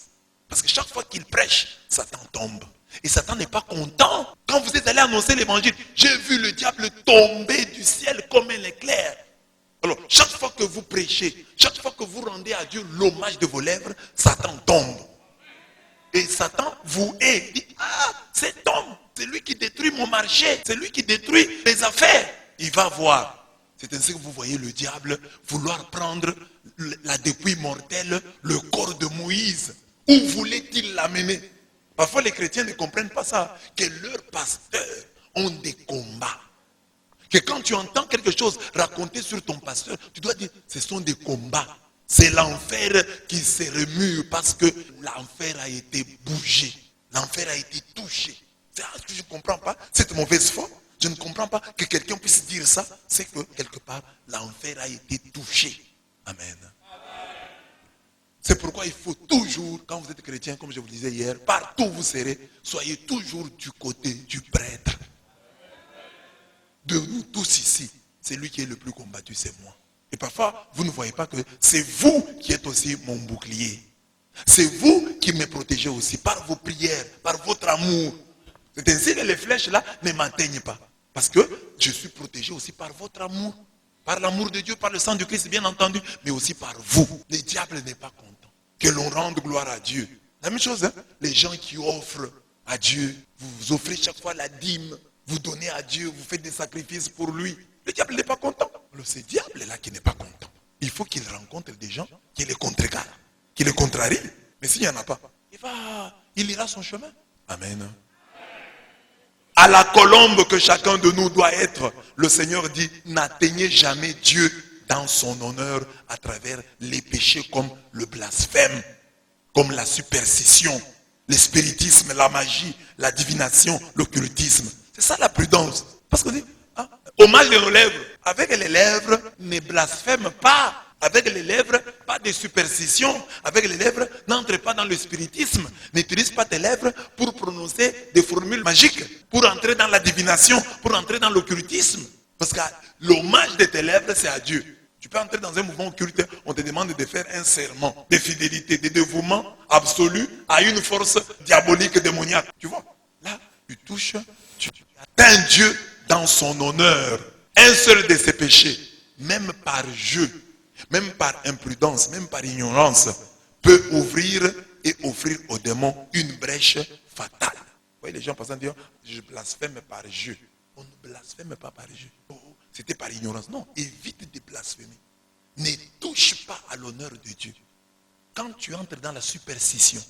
Parce que chaque fois qu'ils prêchent, Satan tombe. Et Satan n'est pas content. Quand vous êtes allé annoncer l'évangile, j'ai vu le diable tomber du ciel comme un éclair. Alors, chaque fois que vous prêchez, chaque fois que vous rendez à Dieu l'hommage de vos lèvres, Satan tombe. Et Satan vous hait. Il dit, ah, cet homme, c'est lui qui détruit mon marché. C'est lui qui détruit mes affaires. Il va voir. C'est ainsi que vous voyez le diable vouloir prendre la dépouille mortelle, le corps de Moïse. Où voulait-il l'amener? Parfois les chrétiens ne comprennent pas ça. Que leurs pasteurs ont des combats. Que quand tu entends quelque chose raconté sur ton pasteur, tu dois dire, ce sont des combats. C'est l'enfer qui se remue parce que l'enfer a été bougé. L'enfer a été touché. Je ne comprends pas cette mauvaise foi. Je ne comprends pas que quelqu'un puisse dire ça. C'est que quelque part, l'enfer a été touché. Amen. C'est pourquoi il faut toujours, quand vous êtes chrétien, comme je vous le disais hier, partout où vous serez, soyez toujours du côté du prêtre. De nous tous ici, c'est lui qui est le plus combattu, c'est moi. Et parfois, vous ne voyez pas que c'est vous qui êtes aussi mon bouclier. C'est vous qui me protégez aussi par vos prières, par votre amour. C'est ainsi que les flèches là ne m'atteignent pas. Parce que je suis protégé aussi par votre amour. Par l'amour de Dieu, par le sang de Christ, bien entendu, mais aussi par vous. Le diable n'est pas content que l'on rende gloire à Dieu. La même chose, hein? Les gens qui offrent à Dieu, vous offrez chaque fois la dîme, vous donnez à Dieu, vous faites des sacrifices pour lui. Le diable n'est pas content. C'est le diable là qui n'est pas content. Il faut qu'il rencontre des gens qui les contrecarrent, qui les contrarient. Mais s'il n'y en a pas, il ira son chemin. Amen. À la colombe que chacun de nous doit être, le Seigneur dit, n'atteignez jamais Dieu dans son honneur à travers les péchés comme le blasphème, comme la superstition, le spiritisme, la magie, la divination, l'occultisme. C'est ça la prudence. Parce qu'on dit, hommage de nos lèvres. Avec les lèvres, ne blasphème pas. Avec les lèvres, pas de superstition. Avec les lèvres, n'entre pas dans le spiritisme. N'utilise pas tes lèvres pour prononcer des formules magiques, pour entrer dans la divination, pour entrer dans l'occultisme. Parce que l'hommage de tes lèvres, c'est à Dieu. Tu peux entrer dans un mouvement occulte, on te demande de faire un serment de fidélité, de dévouement absolu à une force diabolique démoniaque. Tu vois, là, tu touches, tu atteins Dieu dans son honneur. Un seul de ses péchés, même par jeu, même par imprudence, même par ignorance, peut ouvrir et offrir aux démons une brèche fatale. Vous voyez les gens passant dire, je blasphème par jeu. On ne blasphème pas par jeu. C'était par ignorance. Non, évite de blasphémer. Ne touche pas à l'honneur de Dieu. Quand tu entres dans la superstition,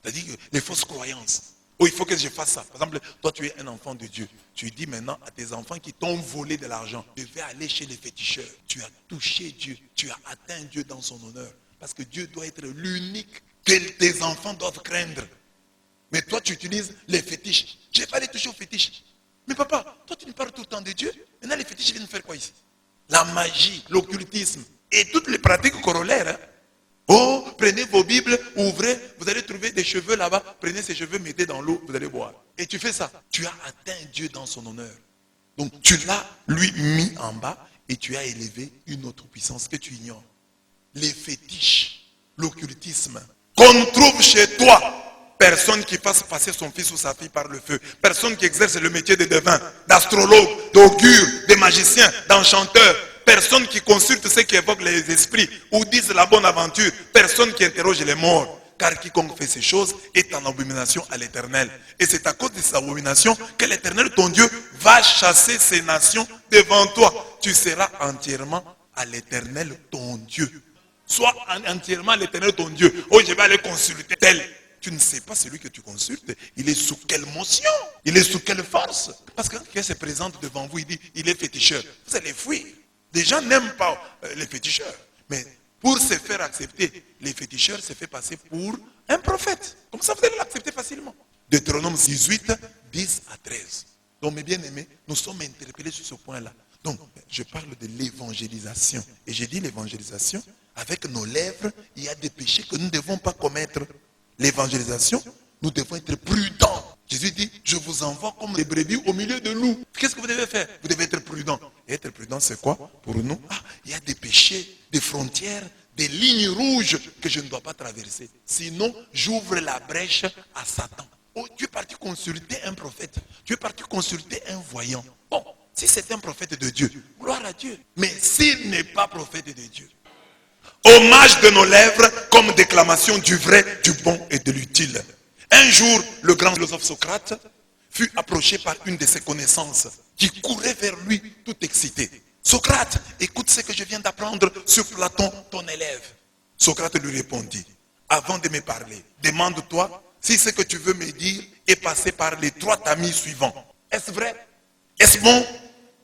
c'est-à-dire les fausses croyances, il faut que je fasse ça. Par exemple, toi tu es un enfant de Dieu. Tu dis maintenant à tes enfants qui t'ont volé de l'argent, je vais aller chez les féticheurs. Tu as touché Dieu, tu as atteint Dieu dans son honneur. Parce que Dieu doit être l'unique que tes enfants doivent craindre. Mais toi tu utilises les fétiches. Je ne vais pas aller toucher aux fétiches. Mais papa, toi tu me parles tout le temps de Dieu. Maintenant les fétiches viennent faire quoi ici? La magie, l'occultisme et toutes les pratiques corollaires. Prenez vos Bibles, ouvrez, vous allez trouver des cheveux là-bas, prenez ces cheveux, mettez dans l'eau, vous allez boire. Et tu fais ça, tu as atteint Dieu dans son honneur. Donc tu l'as lui mis en bas et tu as élevé une autre puissance que tu ignores. Les fétiches, l'occultisme, qu'on trouve chez toi. Personne qui fasse passer son fils ou sa fille par le feu. Personne qui exerce le métier de devin, d'astrologue, d'augure, de magicien, d'enchanteur. Personne qui consulte ceux qui évoquent les esprits ou disent la bonne aventure. Personne qui interroge les morts. Car quiconque fait ces choses est en abomination à l'Éternel. Et c'est à cause de ces abominations que l'Éternel, ton Dieu, va chasser ces nations devant toi. Tu seras entièrement à l'Éternel, ton Dieu. Sois entièrement à l'Éternel, ton Dieu. Je vais aller consulter tel. Tu ne sais pas celui que tu consultes, il est sous quelle motion, il est sous quelle force. Parce que quand quelqu'un se présente devant vous, il dit, il est féticheur. Vous allez fuir. Les gens n'aiment pas les féticheurs. Mais pour se faire accepter, les féticheurs se fait passer pour un prophète. Comme ça, vous allez l'accepter facilement. Deutéronome 18, 10 à 13. Donc, mes bien-aimés, nous sommes interpellés sur ce point-là. Donc, je parle de l'évangélisation. Et j'ai dit l'évangélisation, avec nos lèvres, il y a des péchés que nous ne devons pas commettre. L'évangélisation, nous devons être prudents. Jésus dit, je vous envoie comme des brebis au milieu de loups. Qu'est-ce que vous devez faire? Vous devez être prudent. Et être prudent, c'est quoi pour nous? Il y a des péchés, des frontières, des lignes rouges que je ne dois pas traverser. Sinon, j'ouvre la brèche à Satan. Tu es parti consulter un prophète. Tu es parti consulter un voyant. Bon, si c'est un prophète de Dieu, gloire à Dieu. Mais s'il n'est pas prophète de Dieu, hommage de nos lèvres comme déclamation du vrai, du bon et de l'utile. Un jour, le grand philosophe Socrate fut approché par une de ses connaissances qui courait vers lui tout excité. Socrate, écoute ce que je viens d'apprendre sur Platon, ton élève. Socrate lui répondit, avant de me parler, demande-toi si ce que tu veux me dire est passé par les 3 tamis suivants. Est-ce vrai? Est-ce bon?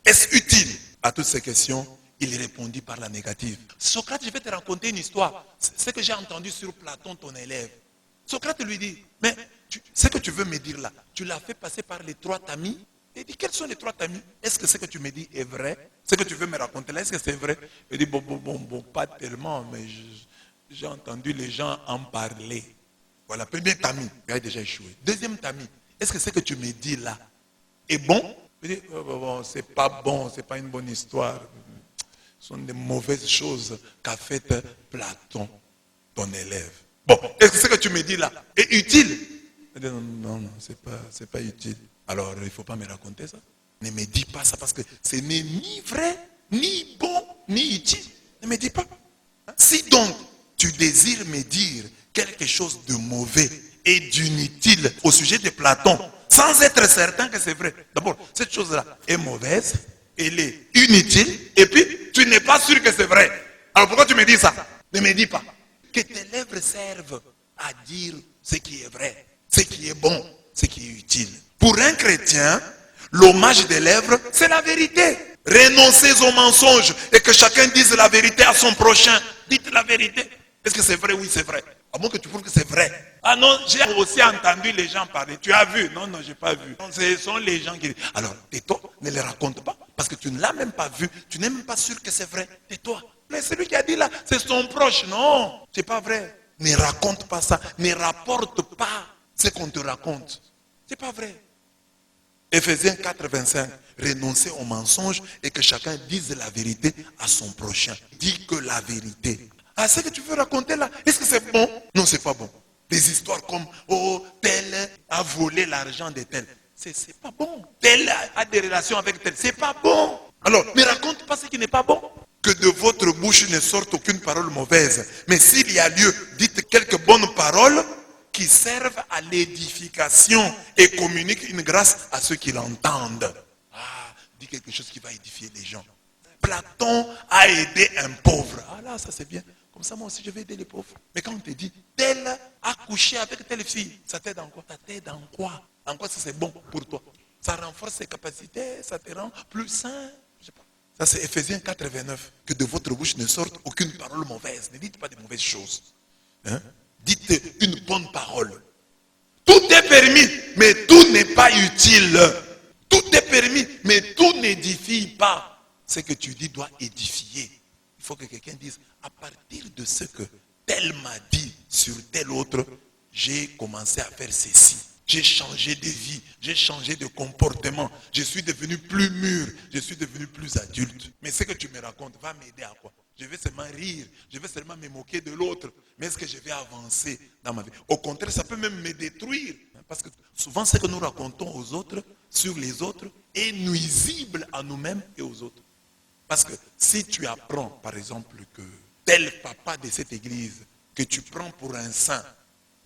Est-ce utile? À toutes ces questions, il répondit par la négative. Socrate, je vais te raconter une histoire. C'est ce que j'ai entendu sur Platon, ton élève. Socrate lui dit, mais ce que tu veux me dire là, tu l'as fait passer par les 3 tamis. Il dit, quels sont les 3 tamis? Est-ce que ce que tu me dis est vrai? Ce que tu veux me raconter là, est-ce que c'est vrai? Il dit, bon, pas tellement, mais j'ai entendu les gens en parler. Voilà, premier tamis, il a déjà échoué. Deuxième tamis, est-ce que ce que tu me dis là est bon? Il dit, c'est pas bon, c'est pas une bonne histoire. Ce sont des mauvaises choses qu'a faites Platon, ton élève. Bon, est-ce que ce que tu me dis là est utile? Il dit, non, c'est pas utile. Alors, il ne faut pas me raconter ça. Ne me dis pas ça parce que ce n'est ni vrai, ni bon, ni utile. Ne me dis pas. Si donc tu désires me dire quelque chose de mauvais et d'inutile au sujet de Platon, sans être certain que c'est vrai. D'abord, cette chose-là est mauvaise, elle est inutile, et puis tu n'es pas sûr que c'est vrai. Alors pourquoi tu me dis ça? Ne me dis pas. Que tes lèvres servent à dire ce qui est vrai, ce qui est bon, ce qui est utile. Pour un chrétien, l'hommage des lèvres, c'est la vérité. Renoncez aux mensonges et que chacun dise la vérité à son prochain. Dites la vérité. Est-ce que c'est vrai? Oui, c'est vrai. À moins que tu prouves que c'est vrai. Ah non, j'ai aussi entendu les gens parler. Tu as vu? Non, je n'ai pas vu. Non, ce sont les gens qui disent. Alors, tais-toi, ne les raconte pas. Parce que tu ne l'as même pas vu. Tu n'es même pas sûr que c'est vrai. Tais-toi. Mais celui qui a dit là, c'est son proche. Non, c'est pas vrai. Ne raconte pas ça. Ne rapporte pas ce qu'on te raconte. C'est pas vrai. Éphésiens 4, 25. Renoncez aux mensonges et que chacun dise la vérité à son prochain. Dis que la vérité. Ah, ce que tu veux raconter là, est-ce que c'est bon? Non, c'est pas bon. Des histoires comme, oh, tel a volé l'argent de tel. C'est pas bon. Tel a des relations avec tel. C'est pas bon. Alors, ne raconte pas ce qui n'est pas bon. Que de votre bouche ne sorte aucune parole mauvaise. Mais s'il y a lieu, dites quelques bonnes paroles qui servent à l'édification et communiquent une grâce à ceux qui l'entendent. Ah, dis quelque chose qui va édifier les gens. Platon a aidé un pauvre. Ah là, ça c'est bien. Comme ça, moi aussi, je vais aider les pauvres. Mais quand on te dit, tel a couché avec telle fille, ça t'aide en quoi? Ça t'aide en quoi? En quoi ça c'est bon pour toi? Ça renforce ses capacités, ça te rend plus sain. Je sais pas. Ça c'est Éphésiens 4, 29. Que de votre bouche ne sorte aucune parole mauvaise. Ne dites pas de mauvaises choses. Hein? Dites une bonne parole. Tout est permis, mais tout n'est pas utile. Tout est permis, mais tout n'édifie pas. Ce que tu dis doit édifier. Il faut que quelqu'un dise, à partir de ce que tel m'a dit sur tel autre, j'ai commencé à faire ceci. J'ai changé de vie, j'ai changé de comportement. Je suis devenu plus mûr, je suis devenu plus adulte. Mais ce que tu me racontes va m'aider à quoi? Je vais seulement rire, je vais seulement me moquer de l'autre. Mais est-ce que je vais avancer dans ma vie? Au contraire, ça peut même me détruire. Parce que souvent, ce que nous racontons aux autres, sur les autres, est nuisible à nous-mêmes et aux autres. Parce que si tu apprends, par exemple, que tel papa de cette église, que tu prends pour un saint,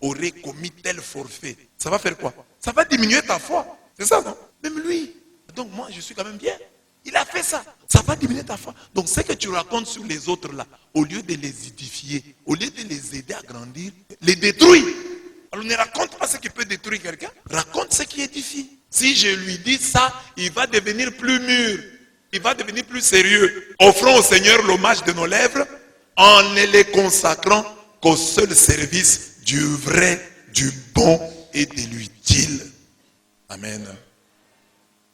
aurait commis tel forfait, ça va faire quoi? Ça va diminuer ta foi. C'est ça, non? Même lui. Donc moi, je suis quand même bien. Il a fait ça. Ça va diminuer ta foi. Donc ce que tu racontes sur les autres là, au lieu de les édifier, au lieu de les aider à grandir, les détruit. Alors ne raconte pas ce qui peut détruire quelqu'un. Raconte ce qui édifie. Si je lui dis ça, il va devenir plus mûr. Il va devenir plus sérieux. Offrons au Seigneur l'hommage de nos lèvres en ne les consacrant qu'au seul service du vrai, du bon et de l'utile. Amen.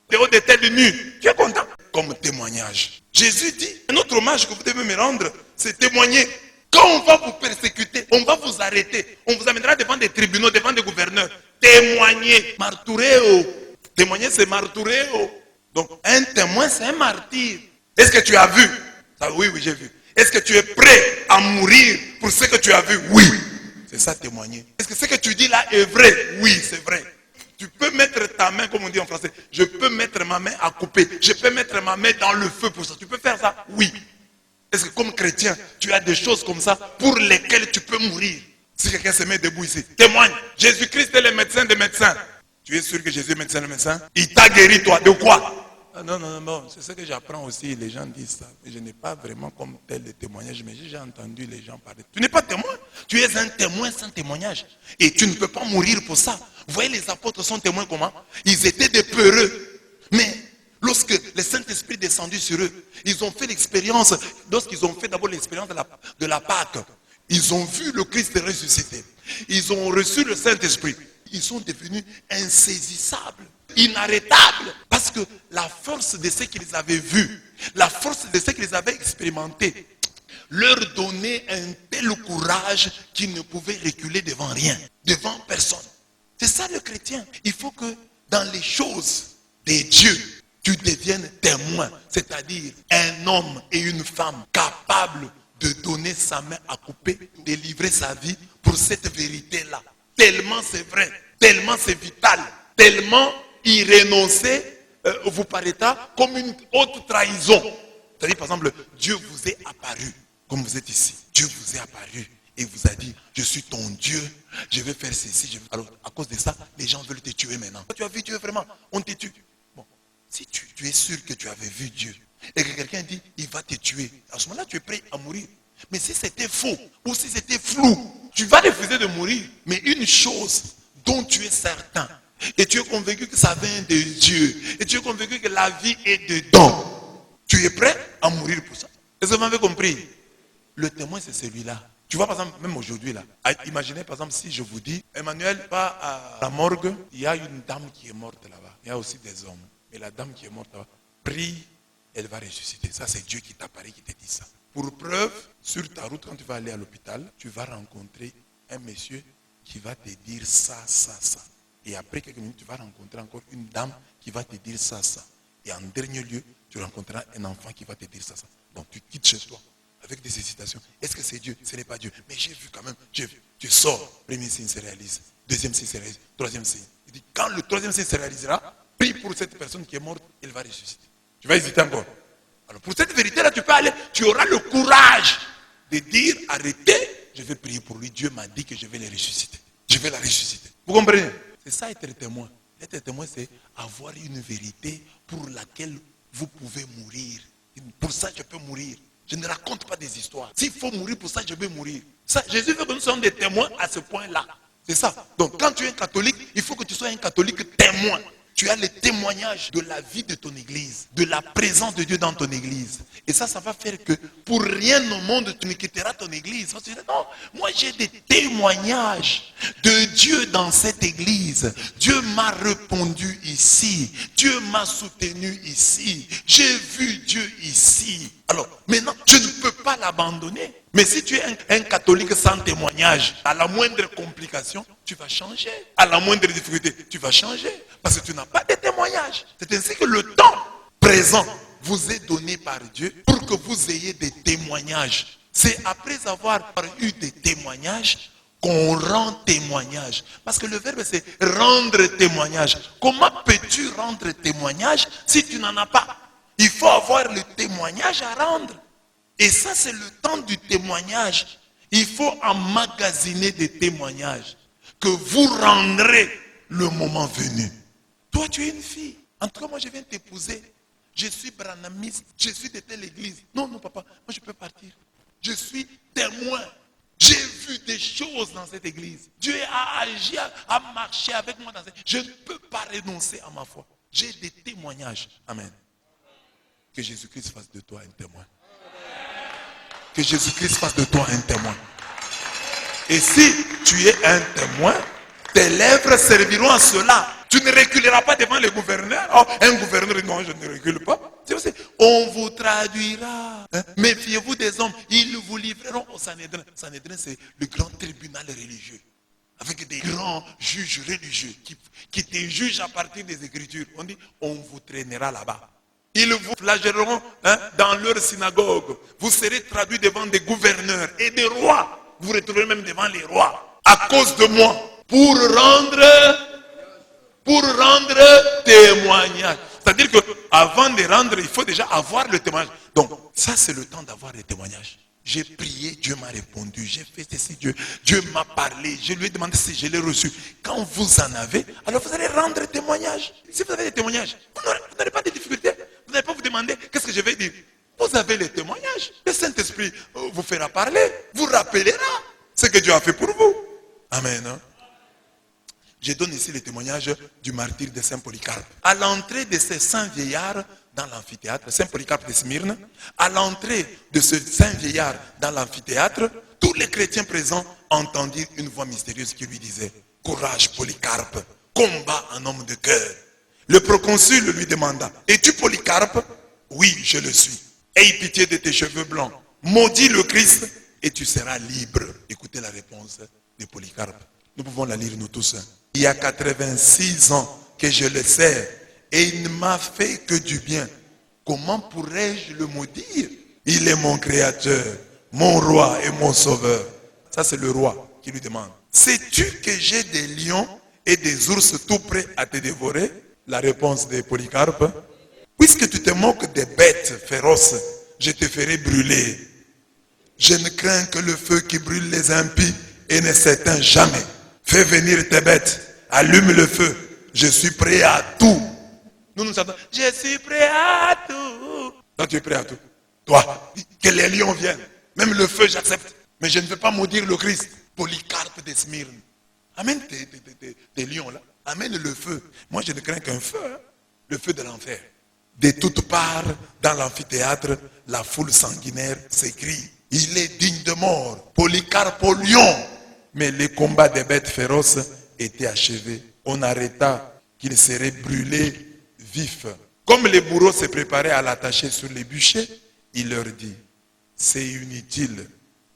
Théo de tel nu, tu es content? Comme témoignage. Jésus dit, un autre hommage que vous devez me rendre, c'est témoigner. Quand on va vous persécuter, on va vous arrêter, on vous amènera devant des tribunaux, devant des gouverneurs. Témoigner. Martureo. Témoigner, c'est martureo. Donc, un témoin, c'est un martyr. Est-ce que tu as vu? Ça, oui, j'ai vu. Est-ce que tu es prêt à mourir pour ce que tu as vu? Oui. C'est ça, témoigner. Est-ce que ce que tu dis là est vrai? Oui, c'est vrai. Tu peux mettre ta main, comme on dit en français, je peux mettre ma main à couper. Je peux mettre ma main dans le feu pour ça. Tu peux faire ça? Oui. Est-ce que comme chrétien, tu as des choses comme ça pour lesquelles tu peux mourir? Si quelqu'un se met debout ici, témoigne. Jésus-Christ est le médecin des médecins. Tu es sûr que Jésus est médecin des médecins? Il t'a guéri toi. De quoi? Ah non, c'est ce que j'apprends aussi, les gens disent ça. Je n'ai pas vraiment comme tel de témoignage, mais j'ai entendu les gens parler. Tu n'es pas témoin, tu es un témoin sans témoignage. Et tu ne peux pas mourir pour ça. Vous voyez, les apôtres sont témoins comment? Ils étaient des peureux. Mais lorsque le Saint-Esprit est descendu sur eux, ils ont fait l'expérience, lorsqu'ils ont fait d'abord l'expérience de la Pâque, ils ont vu le Christ ressuscité. Ils ont reçu le Saint-Esprit. Ils sont devenus insaisissables, inarrêtables. Parce que la force de ce qu'ils avaient vu, la force de ce qu'ils avaient expérimenté, leur donnait un tel courage qu'ils ne pouvaient reculer devant rien, devant personne. C'est ça le chrétien. Il faut que dans les choses de Dieu, tu deviennes témoin. C'est-à-dire un homme et une femme capables de donner sa main à couper, de livrer sa vie pour cette vérité-là. Tellement c'est vrai, tellement c'est vital, tellement y renoncer vous paraîtra comme une haute trahison. C'est-à-dire par exemple, Dieu vous est apparu, comme vous êtes ici. Dieu vous est apparu et vous a dit, je suis ton Dieu, je vais faire ceci. Alors à cause de ça, les gens veulent te tuer maintenant. Tu as vu Dieu vraiment, on te tue. Bon, si tu es sûr que tu avais vu Dieu et que quelqu'un dit, il va te tuer, à ce moment-là, tu es prêt à mourir. Mais si c'était faux ou si c'était flou, tu vas refuser de mourir. Mais une chose dont tu es certain, et tu es convaincu que ça vient de Dieu, et tu es convaincu que la vie est dedans, tu es prêt à mourir pour ça. Est-ce que vous m'avez compris? Le témoin, c'est celui-là. Tu vois, par exemple, même aujourd'hui, là, imaginez, par exemple, si je vous dis, Emmanuel, va à la morgue, il y a une dame qui est morte là-bas. Il y a aussi des hommes. Mais la dame qui est morte là-bas, prie, elle va ressusciter. Ça, c'est Dieu qui t'apparaît, qui te dit ça. Pour preuve, sur ta route, quand tu vas aller à l'hôpital, tu vas rencontrer un monsieur qui va te dire ça, ça, ça. Et après quelques minutes, tu vas rencontrer encore une dame qui va te dire ça, ça. Et en dernier lieu, tu rencontreras un enfant qui va te dire ça, ça. Donc tu quittes chez toi avec des hésitations. Est-ce que c'est Dieu? Ce n'est pas Dieu. Mais j'ai vu quand même, j'ai vu. Tu sors, premier signe se réalise, deuxième signe se réalise, troisième signe. Il dit, quand le troisième signe se réalisera, prie pour cette personne qui est morte, elle va ressusciter. Tu vas hésiter encore. Alors pour cette vérité-là, tu peux aller, tu auras le courage de dire, arrêtez, je vais prier pour lui. Dieu m'a dit que je vais le ressusciter. Je vais la ressusciter. Vous comprenez? C'est ça être témoin. Être témoin, c'est avoir une vérité pour laquelle vous pouvez mourir. Pour ça, je peux mourir. Je ne raconte pas des histoires. S'il faut mourir pour ça, je vais mourir. Ça, Jésus veut que nous soyons des témoins à ce point-là. C'est ça. Donc quand tu es un catholique, il faut que tu sois un catholique témoin. Tu as le témoignage de la vie de ton église, de la présence de Dieu dans ton église. Et ça va faire que pour rien au monde, tu ne quitteras ton église. Parce que tu dis, non, moi j'ai des témoignages de Dieu dans cette église. Dieu m'a répondu ici. Dieu m'a soutenu ici. J'ai vu Dieu ici. Alors, maintenant, je ne peux pas l'abandonner. Mais si tu es un catholique sans témoignage, à la moindre complication, tu vas changer. À la moindre difficulté, tu vas changer. Parce que tu n'as pas de témoignage. C'est ainsi que le temps présent vous est donné par Dieu pour que vous ayez des témoignages. C'est après avoir eu des témoignages qu'on rend témoignage. Parce que le verbe c'est rendre témoignage. Comment peux-tu rendre témoignage si tu n'en as pas? Il faut avoir le témoignage à rendre. Et ça, c'est le temps du témoignage. Il faut emmagasiner des témoignages que vous rendrez le moment venu. Toi, tu es une fille. En tout cas, moi, je viens t'épouser. Je suis branhamiste. Je suis de telle église. Non, non, papa, moi, je peux partir. Je suis témoin. J'ai vu des choses dans cette église. Dieu a agi, a marché avec moi dans cette... Je ne peux pas renoncer à ma foi. J'ai des témoignages. Amen. Que Jésus-Christ fasse de toi un témoin. Que Jésus-Christ fasse de toi un témoin. Et si tu es un témoin, tes lèvres serviront à cela. Tu ne reculeras pas devant le gouverneur. Oh, un gouverneur, non, je ne recule pas. On vous traduira. Hein? Méfiez-vous des hommes. Ils vous livreront au Sanhédrin. Sanhédrin, c'est le grand tribunal religieux. Avec des grands juges religieux qui te jugent à partir des Écritures. On dit, on vous traînera là-bas. Ils vous flagelleront dans leur synagogue. Vous serez traduits devant des gouverneurs et des rois. Vous vous retrouverez même devant les rois. À cause de moi. Pour rendre témoignage. C'est-à-dire qu'avant de rendre, il faut déjà avoir le témoignage. Donc, ça c'est le temps d'avoir le témoignage. J'ai prié, Dieu m'a répondu. J'ai fait ceci, Dieu m'a parlé. Je lui ai demandé si je l'ai reçu. Quand vous en avez, alors vous allez rendre témoignage. Si vous avez des témoignages, vous n'aurez pas de difficultés. Vous n'allez pas vous demander qu'est-ce que je vais dire. Vous avez les témoignages. Le Saint-Esprit vous fera parler. Vous rappellera ce que Dieu a fait pour vous. Amen. Hein? Je donne ici le témoignage du martyr de Saint Polycarpe. À l'entrée de ces saints vieillards dans l'amphithéâtre, Saint Polycarpe de Smyrne, à l'entrée de ce saint vieillard dans l'amphithéâtre, tous les chrétiens présents entendirent une voix mystérieuse qui lui disait: courage Polycarpe, combat un homme de cœur. Le proconsul lui demanda: es-tu Polycarpe? Oui, je le suis. Aie pitié de tes cheveux blancs, maudis le Christ et tu seras libre. Écoutez la réponse de Polycarpe. Nous pouvons la lire nous tous. Il y a 86 ans que je le sers et il ne m'a fait que du bien. Comment pourrais-je le maudire? Il est mon créateur, mon roi et mon sauveur. Ça c'est le roi qui lui demande: sais-tu que j'ai des lions et des ours tout prêts à te dévorer? La réponse de Polycarpe: puisque tu te moques des bêtes féroces, je te ferai brûler. Je ne crains que le feu qui brûle les impies et ne s'éteint jamais. Fais venir tes bêtes, allume le feu, je suis prêt à tout. Nous attendons: je suis prêt à tout. Toi, tu es prêt à tout. Toi, que les lions viennent, même le feu, j'accepte. Mais je ne veux pas maudire le Christ. Polycarpe de Smyrne. Amène tes lions là. Amène le feu. Moi, je ne crains qu'un feu, hein? Le feu de l'enfer. De toutes parts, dans l'amphithéâtre, la foule sanguinaire s'écrie: il est digne de mort, Polycarpe au lion. Mais les combats des bêtes féroces étaient achevés. On arrêta qu'il serait brûlé vif. Comme les bourreaux se préparaient à l'attacher sur les bûchers, il leur dit: c'est inutile,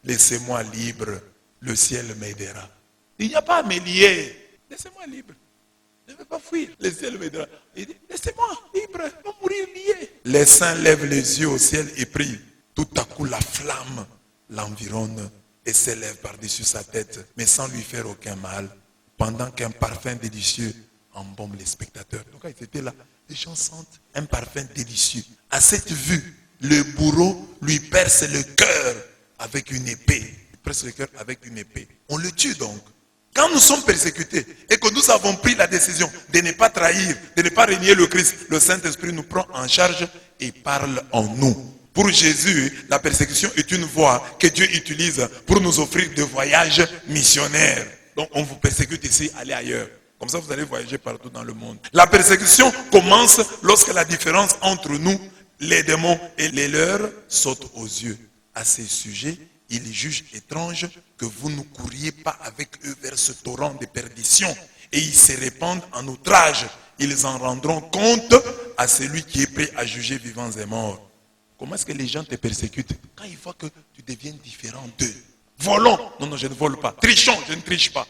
laissez-moi libre, le ciel m'aidera. Il n'y a pas à me lier, laissez-moi libre. Je ne veux pas fuir, le ciel m'aidera. Il dit: laissez-moi libre, je vais mourir lié. Les saints lèvent les yeux au ciel et prient. Tout à coup, la flamme l'environne et s'élève par-dessus sa tête, mais sans lui faire aucun mal, pendant qu'un parfum délicieux embaume les spectateurs. Donc quand ils étaient là, les gens sentent un parfum délicieux. À cette vue, le bourreau lui perce le cœur avec une épée. Il perce le cœur avec une épée. On le tue donc. Quand nous sommes persécutés et que nous avons pris la décision de ne pas trahir, de ne pas renier le Christ, le Saint-Esprit nous prend en charge et parle en nous. Pour Jésus, la persécution est une voie que Dieu utilise pour nous offrir des voyages missionnaires. Donc on vous persécute ici, allez ailleurs. Comme ça vous allez voyager partout dans le monde. La persécution commence lorsque la différence entre nous, les démons et les leurs, saute aux yeux. À ces sujets, il juge étrange que vous ne couriez pas avec eux vers ce torrent de perdition. Et ils se répandent en outrage. Ils en rendront compte à celui qui est prêt à juger vivants et morts. Comment est-ce que les gens te persécutent? Quand ils voient que tu deviens différent d'eux. Volons. Non, je ne vole pas. Trichons. Je ne triche pas.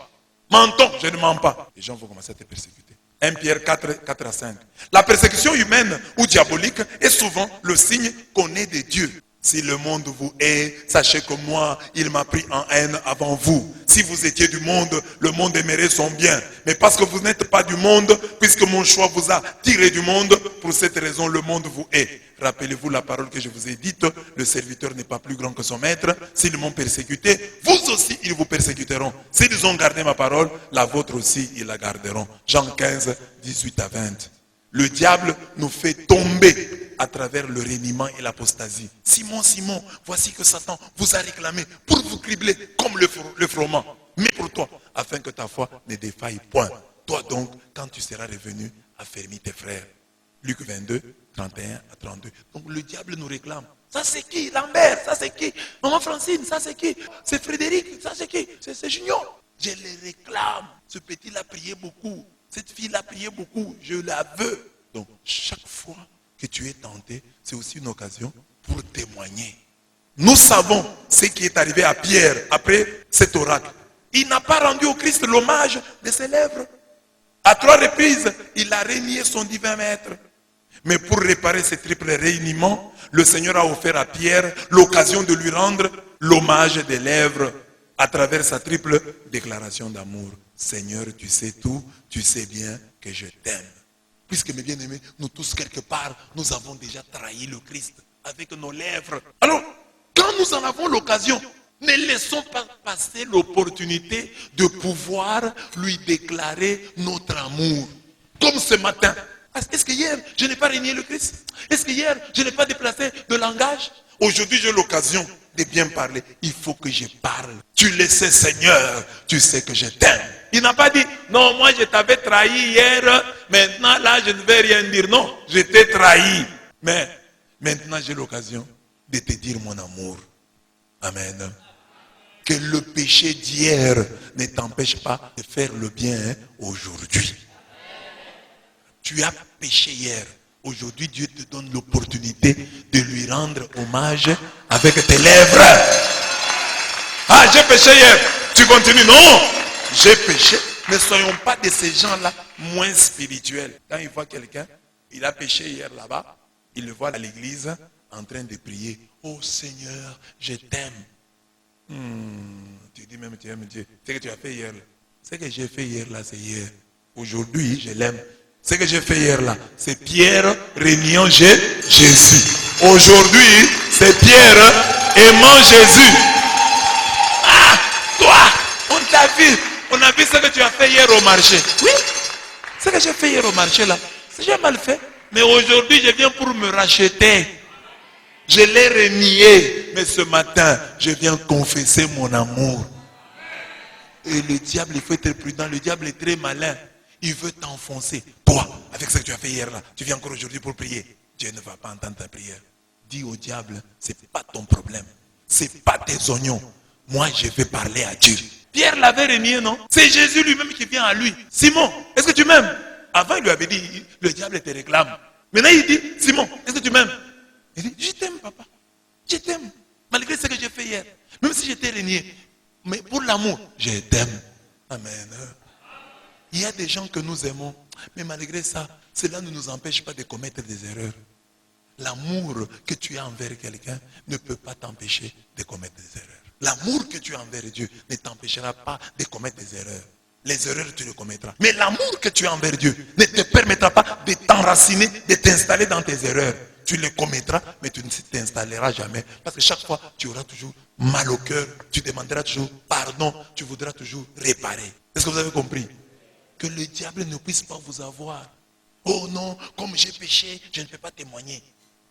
Mentons. Je ne mens pas. Les gens vont commencer à te persécuter. 1 Pierre 4 à 5. La persécution humaine ou diabolique est souvent le signe qu'on est de Dieu. Si le monde vous hait, sachez que moi, il m'a pris en haine avant vous. Si vous étiez du monde, le monde aimerait son bien. Mais parce que vous n'êtes pas du monde, puisque mon choix vous a tiré du monde, pour cette raison, le monde vous hait. Rappelez-vous la parole que je vous ai dite, le serviteur n'est pas plus grand que son maître. S'ils m'ont persécuté, vous aussi, ils vous persécuteront. S'ils ont gardé ma parole, la vôtre aussi, ils la garderont. Jean 15, 18 à 20. Le diable nous fait tomber à travers le reniement et l'apostasie. Simon, Simon, voici que Satan vous a réclamé pour vous cribler comme le froment. Mais pour toi, afin que ta foi ne défaille point. Toi donc, quand tu seras revenu, affermis tes frères. Luc 22, 31 à 32. Donc le diable nous réclame. Ça c'est qui? Lambert, ça c'est qui? Maman Francine, ça c'est qui? C'est Frédéric, ça c'est qui? C'est Junior. Je les réclame. Ce petit l'a prié beaucoup. Cette fille l'a prié beaucoup. Je la veux. Donc chaque fois que tu es tenté, c'est aussi une occasion pour témoigner. Nous savons ce qui est arrivé à Pierre après cet oracle. Il n'a pas rendu au Christ l'hommage de ses lèvres. À 3 reprises, il a renié son divin maître. Mais pour réparer ce triple réuniment, le Seigneur a offert à Pierre l'occasion de lui rendre l'hommage des lèvres à travers sa triple déclaration d'amour. Seigneur, tu sais tout, tu sais bien que je t'aime. Puisque mes bien-aimés, nous tous quelque part, nous avons déjà trahi le Christ avec nos lèvres. Alors, quand nous en avons l'occasion, ne laissons pas passer l'opportunité de pouvoir lui déclarer notre amour. Comme ce matin. Est-ce que hier, je n'ai pas renié le Christ? Est-ce que hier, je n'ai pas déplacé de langage? Aujourd'hui, j'ai l'occasion de bien parler. Il faut que je parle. Tu le sais, Seigneur, tu sais que je t'aime. Il n'a pas dit, non, moi je t'avais trahi hier, maintenant là, je ne vais rien dire. Non, je t'ai trahi. Mais maintenant, j'ai l'occasion de te dire mon amour. Amen. Que le péché d'hier ne t'empêche pas de faire le bien aujourd'hui. Tu as péché hier. Aujourd'hui, Dieu te donne l'opportunité de lui rendre hommage avec tes lèvres. Ah, j'ai péché hier. Tu continues. Non, j'ai péché. Ne soyons pas de ces gens-là moins spirituels. Quand il voit quelqu'un, il a péché hier là-bas, il le voit à l'église en train de prier. Oh Seigneur, je t'aime. Tu dis même tu aimes Dieu. Ce que tu as fait hier là. Ce que j'ai fait hier là, c'est hier. Aujourd'hui, je l'aime. Ce que j'ai fait hier là, c'est Pierre régnant Jésus. Aujourd'hui, c'est Pierre aimant Jésus. Ah, toi, on t'a vu. On a vu ce que tu as fait hier au marché. Oui, ce que j'ai fait hier au marché là, j'ai mal fait. Mais aujourd'hui, je viens pour me racheter. Je l'ai renié. Mais ce matin, je viens confesser mon amour. Et le diable, il faut être prudent. Le diable est très malin. Il veut t'enfoncer. Toi, avec ce que tu as fait hier là, tu viens encore aujourd'hui pour prier. Dieu ne va pas entendre ta prière. Dis au diable, ce n'est pas ton problème. Ce n'est pas tes oignons. Moi, je vais parler à Dieu. Pierre l'avait renié, non? C'est Jésus lui-même qui vient à lui. Simon, est-ce que tu m'aimes? Avant, il lui avait dit, le diable te réclame. Maintenant, il dit, Simon, est-ce que tu m'aimes? Il dit, je t'aime, papa. Je t'aime. Malgré ce que j'ai fait hier. Même si j'étais renié. Mais pour l'amour, je t'aime. Amen. Il y a des gens que nous aimons. Mais malgré ça, cela ne nous empêche pas de commettre des erreurs. L'amour que tu as envers quelqu'un ne peut pas t'empêcher de commettre des erreurs. L'amour que tu as envers Dieu ne t'empêchera pas de commettre des erreurs. Les erreurs, tu les commettras. Mais l'amour que tu as envers Dieu ne te permettra pas de t'enraciner, de t'installer dans tes erreurs. Tu les commettras, mais tu ne t'installeras jamais. Parce que chaque fois, tu auras toujours mal au cœur. Tu demanderas toujours pardon. Tu voudras toujours réparer. Est-ce que vous avez compris? Que le diable ne puisse pas vous avoir. Oh non, comme j'ai péché, je ne peux pas témoigner.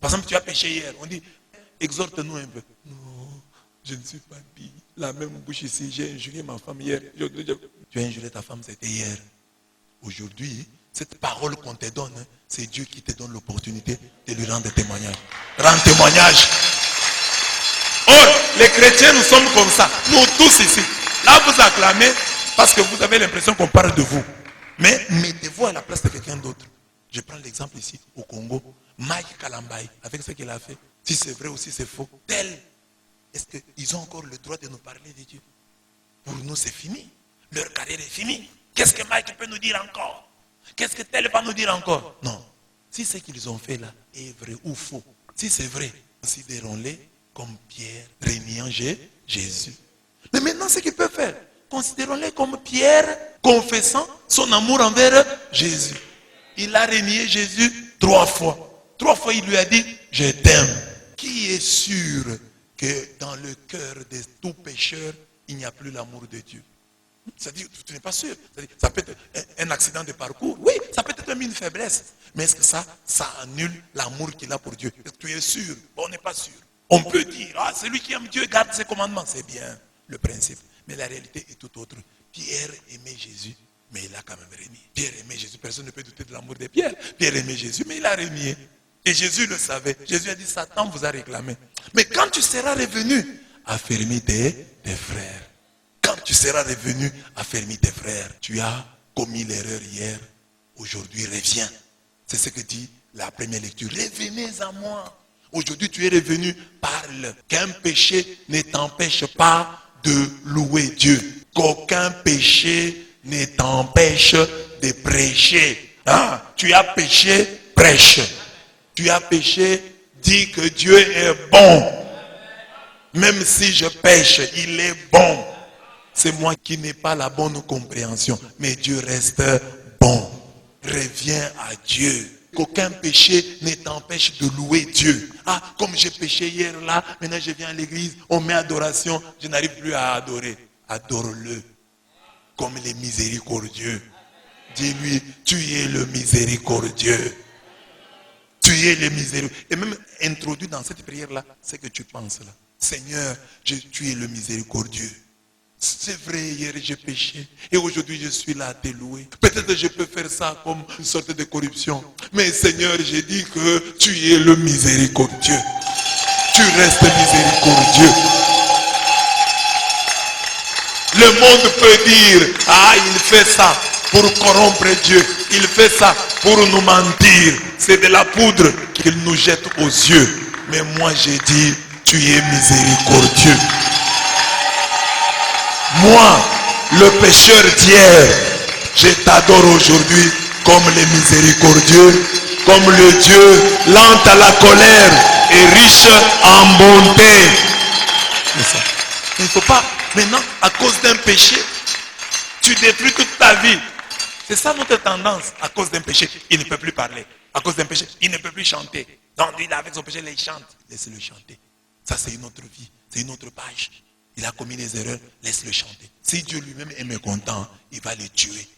Par exemple, tu as péché hier. On dit, exhorte-nous un peu. Non, je ne suis pas dit. La même bouche ici, j'ai injurié ma femme hier. Tu as injurié ta femme, c'était hier. Aujourd'hui, cette parole qu'on te donne, c'est Dieu qui te donne l'opportunité de lui rendre témoignage. Rends témoignage. Oh, les chrétiens, nous sommes comme ça. Nous tous ici. Là, vous acclamez parce que vous avez l'impression qu'on parle de vous. Mais mettez-vous à la place de quelqu'un d'autre. Je prends l'exemple ici, au Congo. Mike Kalambaï, avec ce qu'il a fait. Si c'est vrai ou si c'est faux. Tel, est-ce qu'ils ont encore le droit de nous parler de Dieu? Pour nous, c'est fini. Leur carrière est finie. Qu'est-ce que Mike peut nous dire encore? Qu'est-ce que tel va nous dire encore? Non. Si ce qu'ils ont fait là est vrai ou faux, si c'est vrai, considérons-les comme Pierre régnant Jésus. Mais maintenant, ce qu'ils peuvent faire, considérons-les comme Pierre confessant son amour envers Jésus. Il a renié Jésus 3 fois. 3 fois, il lui a dit, je t'aime. Qui est sûr que dans le cœur de tout pécheur, il n'y a plus l'amour de Dieu? C'est-à-dire, tu n'es pas sûr. Ça peut être un accident de parcours. Oui, ça peut être même une faiblesse. Mais est-ce que ça annule l'amour qu'il a pour Dieu? Est-ce que tu es sûr? Bon, on n'est pas sûr. On peut dire, ah, celui qui aime Dieu garde ses commandements. C'est bien le principe. Mais la réalité est tout autre. Pierre aimait Jésus, mais il a quand même renié. Pierre aimait Jésus. Personne ne peut douter de l'amour de Pierre. Pierre aimait Jésus, mais il a renié. Et Jésus le savait. Jésus a dit, Satan vous a réclamé. Mais quand tu seras revenu, affermis tes frères. Quand tu seras revenu, affermis tes frères. Tu as commis l'erreur hier. Aujourd'hui, reviens. C'est ce que dit la première lecture. Revenez à moi. Aujourd'hui, tu es revenu, parle. Qu'un péché ne t'empêche pas de louer Dieu. Qu'aucun péché ne t'empêche de prêcher. Hein? Tu as péché, prêche. Tu as péché, dis que Dieu est bon. Même si je pêche, il est bon. C'est moi qui n'ai pas la bonne compréhension. Mais Dieu reste bon. Reviens à Dieu. Qu'aucun péché ne t'empêche de louer Dieu. Ah, comme j'ai péché hier là, maintenant je viens à l'église, on met adoration, je n'arrive plus à adorer. Adore-le comme il est miséricordieux. Dis-lui, tu es le miséricordieux. Tu es le miséricordieux. Et même introduit dans cette prière-là, c'est que tu penses là. Seigneur, tu es le miséricordieux. C'est vrai, hier j'ai péché et aujourd'hui je suis là à te louer. Peut-être que je peux faire ça comme une sorte de corruption. Mais Seigneur, j'ai dit que tu es le miséricordieux. Tu restes miséricordieux. Le monde peut dire, ah, il fait ça pour corrompre Dieu. Il fait ça pour nous mentir. C'est de la poudre qu'il nous jette aux yeux. Mais moi j'ai dit, tu es miséricordieux. Moi, le pécheur d'hier, je t'adore aujourd'hui comme le miséricordieux, comme le Dieu lent à la colère et riche en bonté. C'est ça. Il ne faut pas, maintenant, à cause d'un péché, tu détruis toute ta vie. C'est ça notre tendance. À cause d'un péché, il ne peut plus parler. À cause d'un péché, il ne peut plus chanter. Donc, lui, avec son péché, il chante. Laisse-le chanter. Ça, c'est une autre vie. C'est une autre page. Il a commis des erreurs, laisse-le chanter. Si Dieu lui-même est mécontent, il va le tuer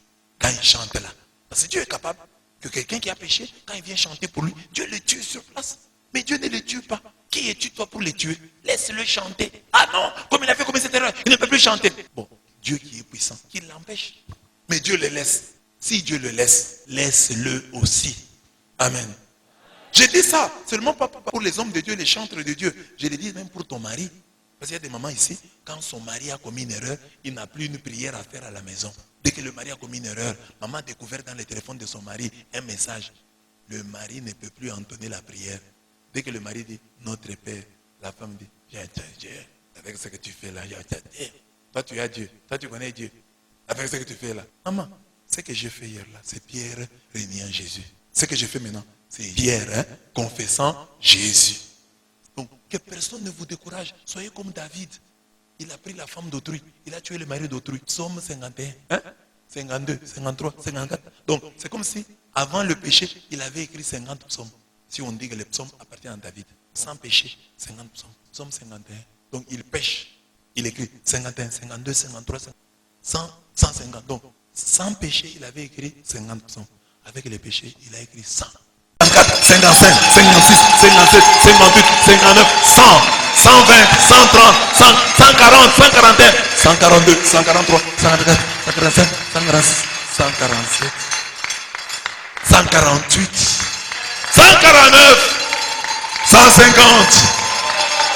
quand il chante là. Parce que Dieu est capable que quelqu'un qui a péché, quand il vient chanter pour lui, Dieu le tue sur place. Mais Dieu ne le tue pas. Qui es-tu toi pour le tuer? Laisse-le chanter. Ah non, comme il a fait commettre cette erreur, il ne peut plus chanter. Bon, Dieu qui est puissant, qui l'empêche. Mais Dieu le laisse. Si Dieu le laisse, laisse-le aussi. Amen. J'ai dit ça, seulement pas pour les hommes de Dieu, les chantres de Dieu. Je l'ai dit même pour ton mari. Parce qu'il y a des mamans ici, quand son mari a commis une erreur, il n'a plus une prière à faire à la maison. Dès que le mari a commis une erreur, maman a découvert dans le téléphone de son mari un message. Le mari ne peut plus entonner la prière. Dès que le mari dit, notre Père, la femme dit, Dieu, avec ce que tu fais là, toi tu as Dieu, toi tu connais Dieu. Avec ce que tu fais là. Maman, ce que j'ai fait hier là, c'est Pierre régnant Jésus. Ce que j'ai fait maintenant, c'est Pierre confessant Jésus. Donc, que personne ne vous décourage. Soyez comme David. Il a pris la femme d'autrui. Il a tué le mari d'autrui. Psaume 51, 52, 53, 54. Donc, c'est comme si, avant le péché, il avait écrit 50 psaumes. Si on dit que les psaumes appartiennent à David. Sans péché, 50 psaumes. Psaume 51. Donc, il pêche. Il écrit 51, 52, 53, 150. Donc, sans péché, il avait écrit 50 psaumes. Avec les péchés, il a écrit 100. 54, 55, 56, 57, 58, 59, 100, 120, 130, 140, 141, 142, 143, 144, 145, 146, 147, 148, 149, 150.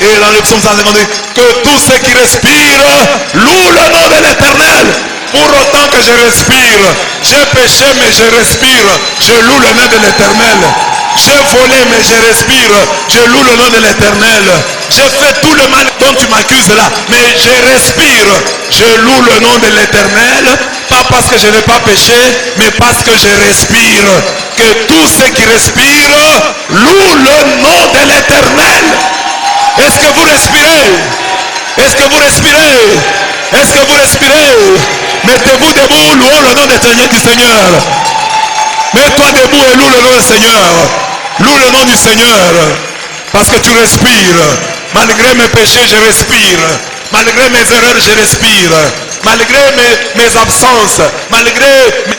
Et dans le psaume 152, que tous ceux qui respirent louent le nom de l'Éternel. Pour autant que je respire, j'ai péché mais je respire, je loue le nom de l'Éternel. J'ai volé mais je respire, je loue le nom de l'Éternel. J'ai fait tout le mal dont tu m'accuses là, mais je respire, je loue le nom de l'Éternel. Pas parce que je n'ai pas péché, mais parce que je respire. Que tous ceux qui respirent louent le nom de l'Éternel. Est-ce que vous respirez? Est-ce que vous respirez? Est-ce que vous respirez? Mettez-vous debout, louons le nom du Seigneur. Mets-toi debout et loue le nom du Seigneur. Loue le nom du Seigneur. Parce que tu respires. Malgré mes péchés, je respire. Malgré mes erreurs, je respire. Malgré mes absences, malgré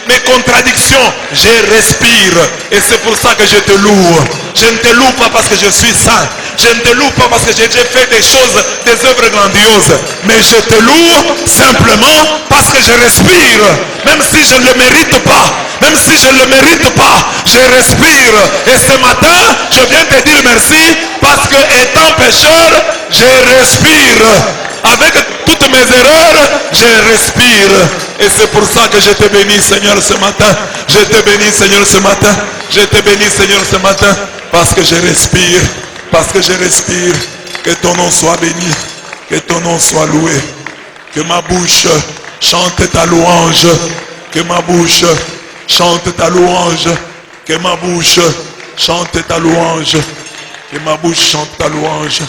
mes contradictions, je respire. Et c'est pour ça que je te loue. Je ne te loue pas parce que je suis saint. Je ne te loue pas parce que j'ai fait des choses, des œuvres grandioses. Mais je te loue simplement parce que je respire. Même si je ne le mérite pas. Même si je ne le mérite pas. Je respire. Et ce matin, je viens te dire merci. Parce que étant pécheur, je respire. Avec toutes mes erreurs, je respire. Et c'est pour ça que je te bénis, Seigneur, ce matin. Je te bénis, Seigneur, ce matin. Je te bénis, Seigneur, ce matin. Parce que je respire. Parce que je respire. Que ton nom soit béni. Que ton nom soit loué. Que ma bouche chante ta louange. Que ma bouche chante ta louange. Que ma bouche chante ta louange. Que ma bouche chante ta louange.